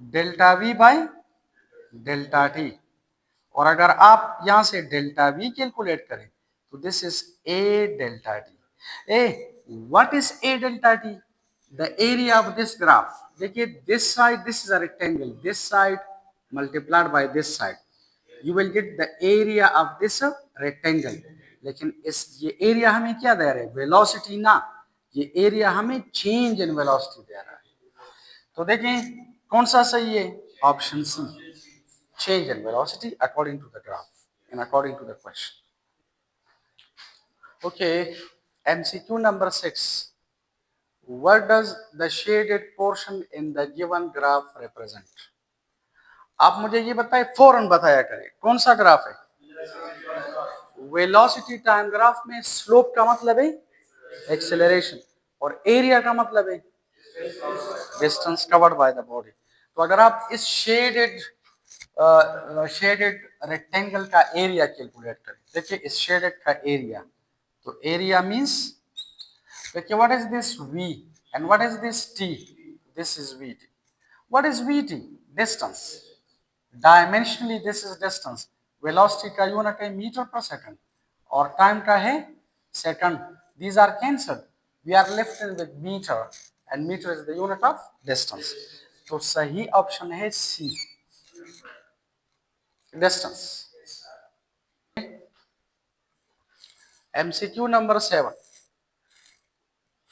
Delta we bye delta T. और अगर आप यहां से डेल्टा वी कैलकुलेट करें तो this is a delta t. A what is a delta t? The area of this graph. देखिए this side, this is a rectangle, this side multiplied by this side, you will get the area of this rectangle. लेकिन इस ये एरिया हमें क्या दे रहे हैं? वेलोसिटी ना, ये एरिया हमें चेंज इन वेलोसिटी दे रहा है। तो देखें कौन सा सही है? Option C, change in velocity according to the graph and according to the question. Okay, MCQ number 6. What does the shaded portion in the given graph represent? आप मुझे ये बताएं, फौरन बताया करें कौन सा ग्राफ है? वेलोसिटी टाइम ग्राफ में स्लोप का मतलब है एक्सेलरेशन और एरिया का मतलब है distance covered by the body. तो अगर आप इस शेडेड रेक्टेंगल का एरिया कैलकुलेट करें, देखिए इस शेडेड का एरिया, तो एरिया मींस देखिए what is this v and what is this t? This is vt। What is vt? Distance. Dimensionally this is distance. Velocity का यूनिट है मीटर पर सेकंड और टाइम का है second. These are cancelled, we are left in with metre and metre is the unit of distance. तो सही ऑप्शन है सी, distance. MCQ number 7.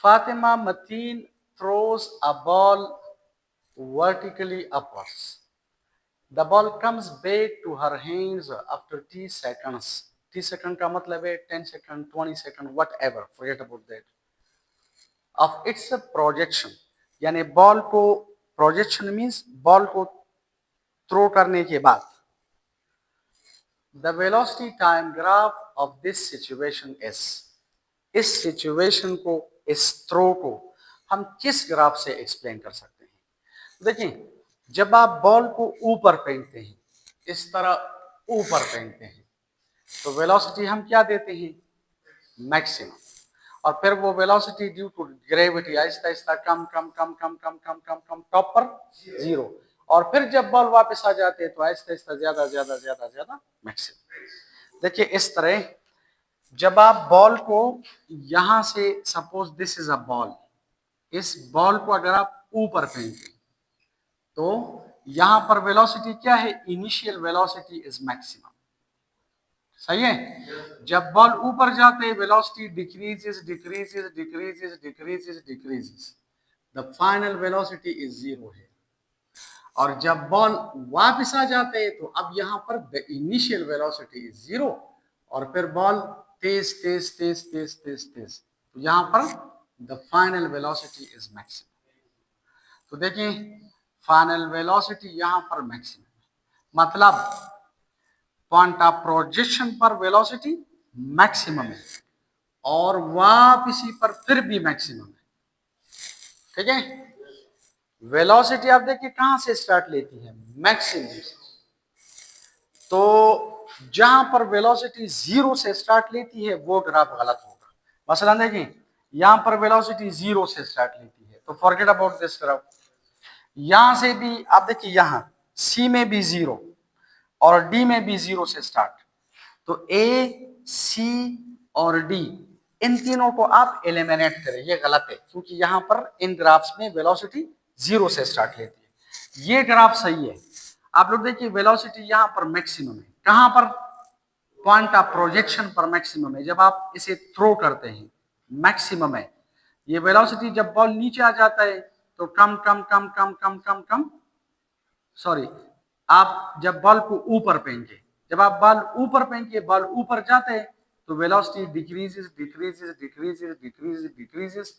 Fatima Mateen throws a ball vertically upwards. The ball comes back to her hands after t seconds. T second का मतलब है 10 second, 20 second, whatever. Forget about that. Of its projection, यानी बॉल को प्रोजेक्शन मीन्स बॉल को थ्रो करने के बाद the velocity time graph of this situation is, इस सिचुएशन को, इस थ्रो को हम किस ग्राफ से एक्सप्लेन कर सकते हैं? देखिए जब आप बॉल को ऊपर फेंकते हैं, इस तरह ऊपर फेंकते हैं, तो वेलोसिटी हम क्या देते हैं? मैक्सिमम। और फिर वो velocity due to gravity Aahista Aahista come come come come come come come come top पर जीरो। और फिर जब बॉल वापस आ जाते हैं तो आहिस्ता आहिस्ता ज्यादा ज्यादा ज्यादा ज्यादा मैक्सिमम। देखिए इस तरह जब आप बॉल को यहां से, suppose this is a ball, इस बॉल को अगर आप ऊपर फेंकें तो यहां पर वेलोसिटी क्या है? Initial velocity is maximum. सही है। जब बॉल ऊपर जाते हैं velocity decreases decreases decreases decreases decreases, the final velocity is zero है। और जब बॉल वापस आ जाते हैं तो अब यहां पर the initial velocity is zero और फिर बॉल तेज तेज तेज तेज तेज तेज, तो यहां पर the final velocity is maximum. तो देखें फाइनल वेलोसिटी यहां पर मैक्सिमम, मतलब पॉइंट ऑफ प्रोजेक्शन पर वेलोसिटी मैक्सिमम है और वापसी पर फिर भी मैक्सिमम है। ठीक है, वेलोसिटी आप देखिए कहां से स्टार्ट लेती है? मैक्सिमम से। तो जहां पर वेलोसिटी जीरो से स्टार्ट लेती है वो ग्राफ गलत होगा। मसलन देखिए यहां पर वेलोसिटी जीरो से स्टार्ट लेती है तो फॉरगेट अबाउट दिस ग्राफ। यहां से भी आप देखिए, यहां सी में भी जीरो और डी में भी जीरो से स्टार्ट, तो ए सी और डी इन तीनों को आप एलिमिनेट करें, ये गलत है क्योंकि यहां पर इन ग्राफ्स में वेलोसिटी जीरो से स्टार्ट लेती है। ये ग्राफ सही है। आप लोग देखिए वेलोसिटी यहां पर मैक्सिमम है, कहां पर? पॉइंट ऑफ प्रोजेक्शन पर मैक्सिमम है। जब आप इसे थ्रो करते हैं मैक्सिमम है। ये वेलोसिटी जब बॉल नीचे आ जाता है तो कम कम कम कम कम कम कम, सॉरी, आप जब बॉल को ऊपर फेंके, जब आप बॉल ऊपर फेंके, बॉल ऊपर जाते हैं तो velocity decreases decreases decreases decreases decreases,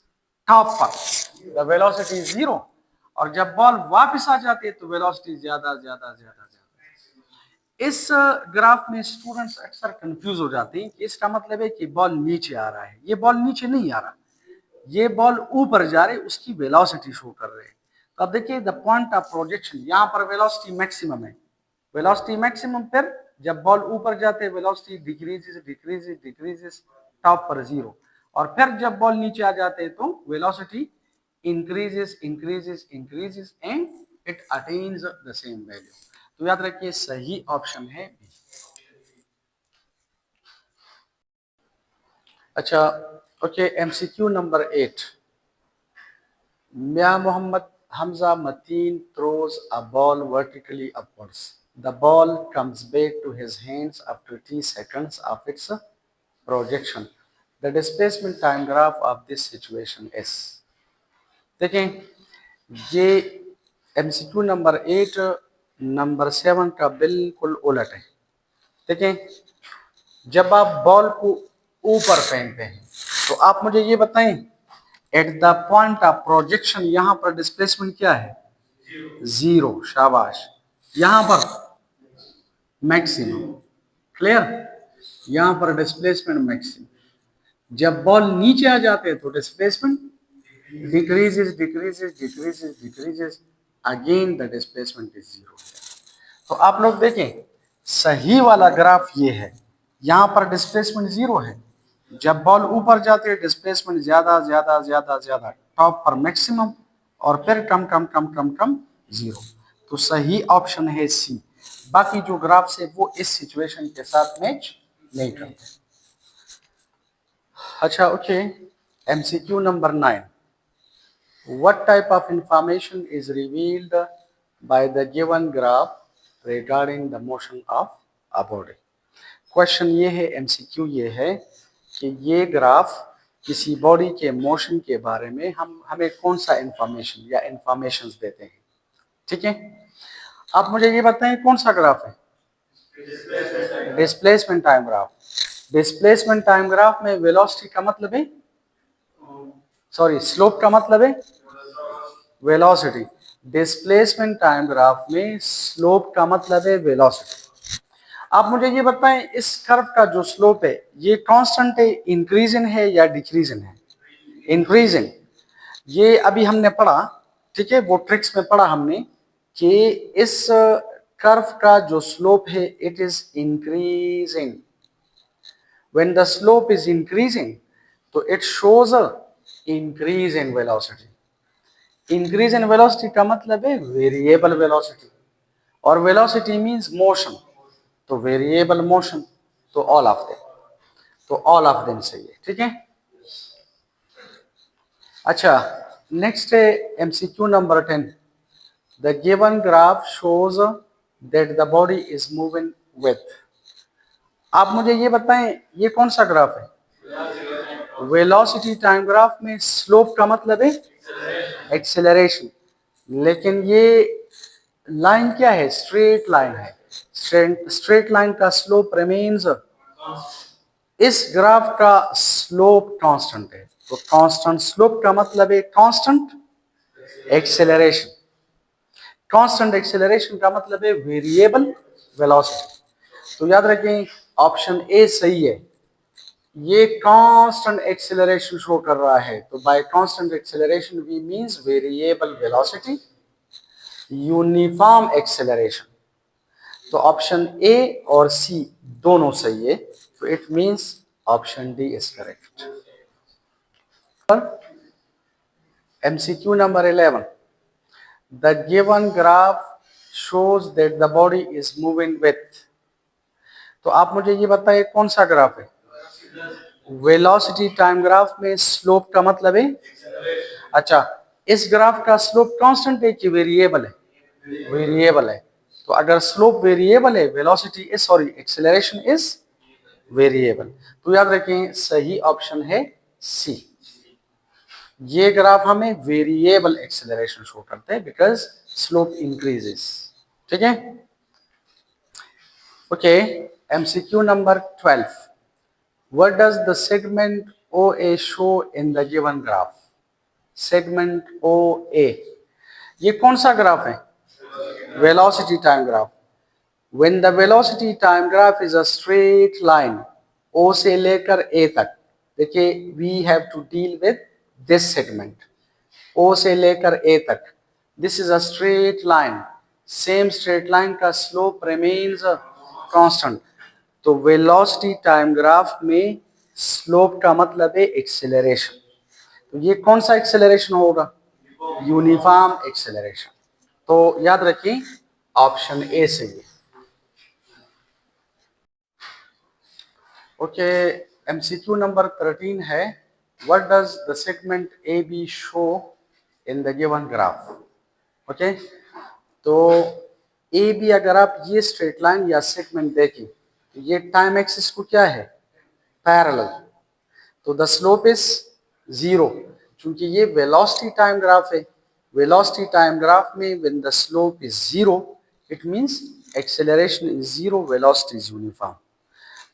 top पर द वेलोसिटी इज जीरो। और जब बॉल वापस आ जाती है तो वेलोसिटी ज्यादा ज्यादा ज्यादा ज्यादा। इस ग्राफ में स्टूडेंट्स अक्सर कंफ्यूज हो जाते हैं कि इसका मतलब है कि बॉल नीचे आ रहा है। ये बॉल नीचे नहीं आ रहा, ये बॉल ऊपर जा रहे, उसकी वेलोसिटी शो कर रहे हैं। तो अब देखिए द पॉइंट ऑफ प्रोजेक्शन, यहाँ पर वेलोसिटी मैक्सिमम है, वेलोसिटी मैक्सिमम, फिर जब बॉल ऊपर जाते हैं velocity decreases decreases decreases top पर 0, और फिर जब बॉल नीचे आ जाते हैं तो velocity increases increases increases and it attains the same value. तो याद रखिए सही ऑप्शन है बी। अच्छा, okay, MCQ number 8। Mia Mohammad Hamza Mateen throws a ball vertically upwards. The ball comes back to his hands after 3 seconds of its projection. The displacement time graph of this situation is। देखें, ये एमसीक्यू नंबर 8 नंबर 7 का बिल्कुल उलट है। देखें, जब आप बॉल को ऊपर फेंकते हैं तो आप मुझे ये बताएं, at the point of projection यहां पर डिस्प्लेसमेंट क्या है? 0। शाबाश। यहां पर मैक्सिमम। क्लियर? यहां पर डिस्प्लेसमेंट मैक्सिमम। जब बॉल नीचे आ जाते हैं तो displacement decreases decreases decreases decreases, again the displacement is 0। तो आप लोग देखें, सही वाला ग्राफ ये है। यहां पर डिस्प्लेसमेंट 0 है, जब बॉल ऊपर जाती है डिस्प्लेसमेंट ज्यादा ज्यादा ज्यादा ज्यादा, टॉप पर मैक्सिमम, और फिर कम कम कम कम कम 0। तो सही ऑप्शन है सी। बाकी जो ग्राफ्स है वो इस सिचुएशन के साथ मैच नहीं करते। अच्छा, okay, MCQ number 9। What type of information is revealed by the given graph regarding the motion of a body? Question ये है, एमसीक्यू ये है कि ये ग्राफ किसी बॉडी के मोशन के बारे में हमें कौन सा इंफॉर्मेशन या इंफॉर्मेशंस देते हैं। ठीक है, आप मुझे ये बताएं कौन सा ग्राफ है? Displacement time graph. Displacement time graph में वेलोसिटी का मतलब है, सॉरी, स्लोप का मतलब है वेलोसिटी। डिस्प्लेसमेंट टाइम ग्राफ में स्लोप का मतलब है वेलोसिटी। आप मुझे ये बताएं, इस कर्व का जो स्लोप है ये कांस्टेंट है, इंक्रीजिंग है या डिक्रीजिंग है? इंक्रीजिंग। ये अभी हमने पढ़ा, ठीक है, वो ट्रिक्स में पढ़ा हमने कि इस कर्व का जो स्लोप है it is increasing. When the slope is increasing तो it shows a increase in velocity. Increase in velocity का मतलब है वेरिएबल वेलोसिटी, और वेलोसिटी मींस मोशन, तो वेरिएबल मोशन, तो ऑल ऑफ देम, तो ऑल ऑफ देम सही है। ठीक है, अच्छा, नेक्स्ट है MCQ number 10। The given graph shows that the body is moving with. आप मुझे ये बताएं ये कौन सा ग्राफ है? वेलोसिटी टाइम ग्राफ में स्लोप का मतलब है एक्सेलरेशन, लेकिन ये लाइन क्या है? स्ट्रेट लाइन है। स्ट्रेट लाइन का स्लोप रिमेन्स, इस ग्राफ का स्लोप कांस्टेंट है, तो कांस्टेंट स्लोप का मतलब है कांस्टेंट एक्सेलरेशन। कांस्टेंट एक्सेलरेशन का मतलब है वेरिएबल वेलोसिटी। तो याद रखें ऑप्शन ए सही है। ये कांस्टेंट एक्सेलरेशन शो कर रहा है, तो by constant acceleration we means variable velocity, uniform acceleration. तो ऑप्शन ए और सी दोनों सही है, तो it means option D is correct. MCQ number 11. The given graph shows that the body is moving with। तो आप मुझे ये बताइए कौन सा ग्राफ है? वेलोसिटी टाइम ग्राफ में स्लोप का मतलब है, अच्छा, इस ग्राफ का स्लोप कांस्टेंट है कि वेरिएबल है? वेरिएबल है। तो अगर स्लोप वेरिएबल है, velocity is, sorry, acceleration is variable. तो याद रखें सही ऑप्शन है सी। ये ग्राफ हमें वेरिएबल एक्सेलरेशन शो करते हैं बिकॉज स्लोप इंक्रीजेस। ठीक है, okay, MCQ number 12। What does the segment O A show in the given graph? Segment O A, ये कौन सा ग्राफ है? Velocity time graph. When the velocity time graph is a straight line, O से लेकर ए तक, देखिए we have to deal with this segment, O से लेकर ए तक, this is a straight line, same straight line का स्लोप रिमेन्स कांस्टेंट। तो वेलोसिटी टाइम ग्राफ में स्लोप का मतलब है एक्सेलरेशन, तो ये कौन सा एक्सेलरेशन होगा? Uniform acceleration. तो याद रखिए ऑप्शन ए सही है। ओके, एमसीक्यू नंबर 13 है, what does the segment A B show in the given graph? Okay, तो ए बी अगर आप ये स्ट्रेट लाइन या सेगमेंट देखें तो ये टाइम एक्सिस को क्या है? पैरेलल। तो द स्लोप इज जीरो, क्योंकि ये वेलोसिटी टाइम ग्राफ है। वेलोसिटी टाइम ग्राफ में when the slope is zero it means acceleration is zero, velocity is uniform.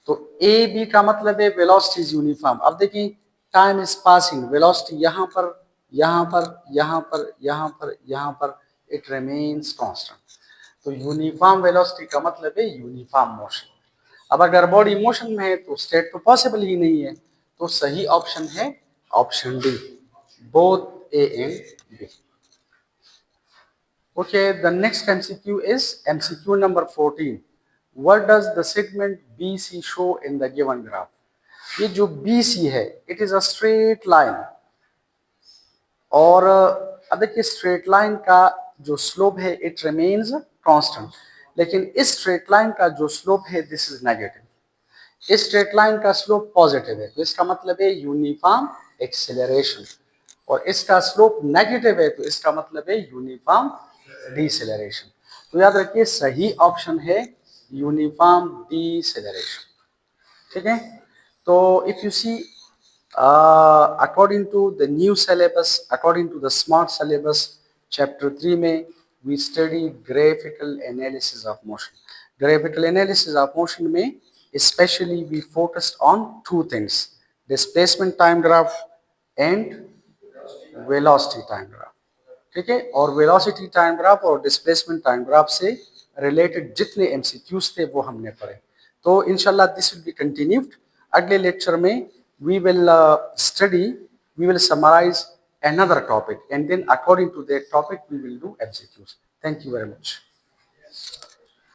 तो ए बी का मतलब है वेलोसिटी इज यूनिफॉर्म। अब देखिए टाइम इज पासिंग, वेलोसिटी यहाँ पर, यहाँ पर, यहाँ पर, यहाँ पर, यहाँ पर, इट रिमेन्स कांस्टेंट। तो यूनिफॉर्म वेलोसिटी का मतलब है यूनिफॉर्म मोशन। अब अगर बॉडी मोशन में है तो स्टेट तो पॉसिबल ही नहीं है, तो सही ऑप्शन है option D, both A and B. Okay, the next MCQ is MCQ number 14. What does the segment BC show in the given graph? ये जो BC है, it is a straight line और अब देखिए स्ट्रेट लाइन का जो स्लोप है इट रिमेन्स कांस्टेंट, लेकिन इस स्ट्रेट लाइन का जो स्लोप है दिस इज नेगेटिव। इस स्ट्रेट लाइन का स्लोप पॉजिटिव है, तो इसका मतलब है यूनिफॉर्म एक्सेलरेशन, और इसका स्लोप नेगेटिव है तो इसका मतलब है यूनिफॉर्म डिसेलरेशन। तो याद रखिए सही ऑप्शन है यूनिफॉर्म डिसेलरेशन। ठीक है, तो if you see according to the new syllabus, according to the smart syllabus, chapter 3 में we study graphical analysis of motion. Graphical analysis of motion में especially we focused on two things, displacement time graph and velocity time graph। ठीक है, और वेलोसिटी टाइम ग्राफ और डिस्प्लेसमेंट टाइम ग्राफ से रिलेटेड जितने एमसीक्यूज थे वो हमने पढ़े। तो इंशाल्लाह दिस विल बी कंटिन्यूड। अगले लेक्चर में we will study, we will summarise another topic and then according to that topic we will do MCQs. Thank you very much.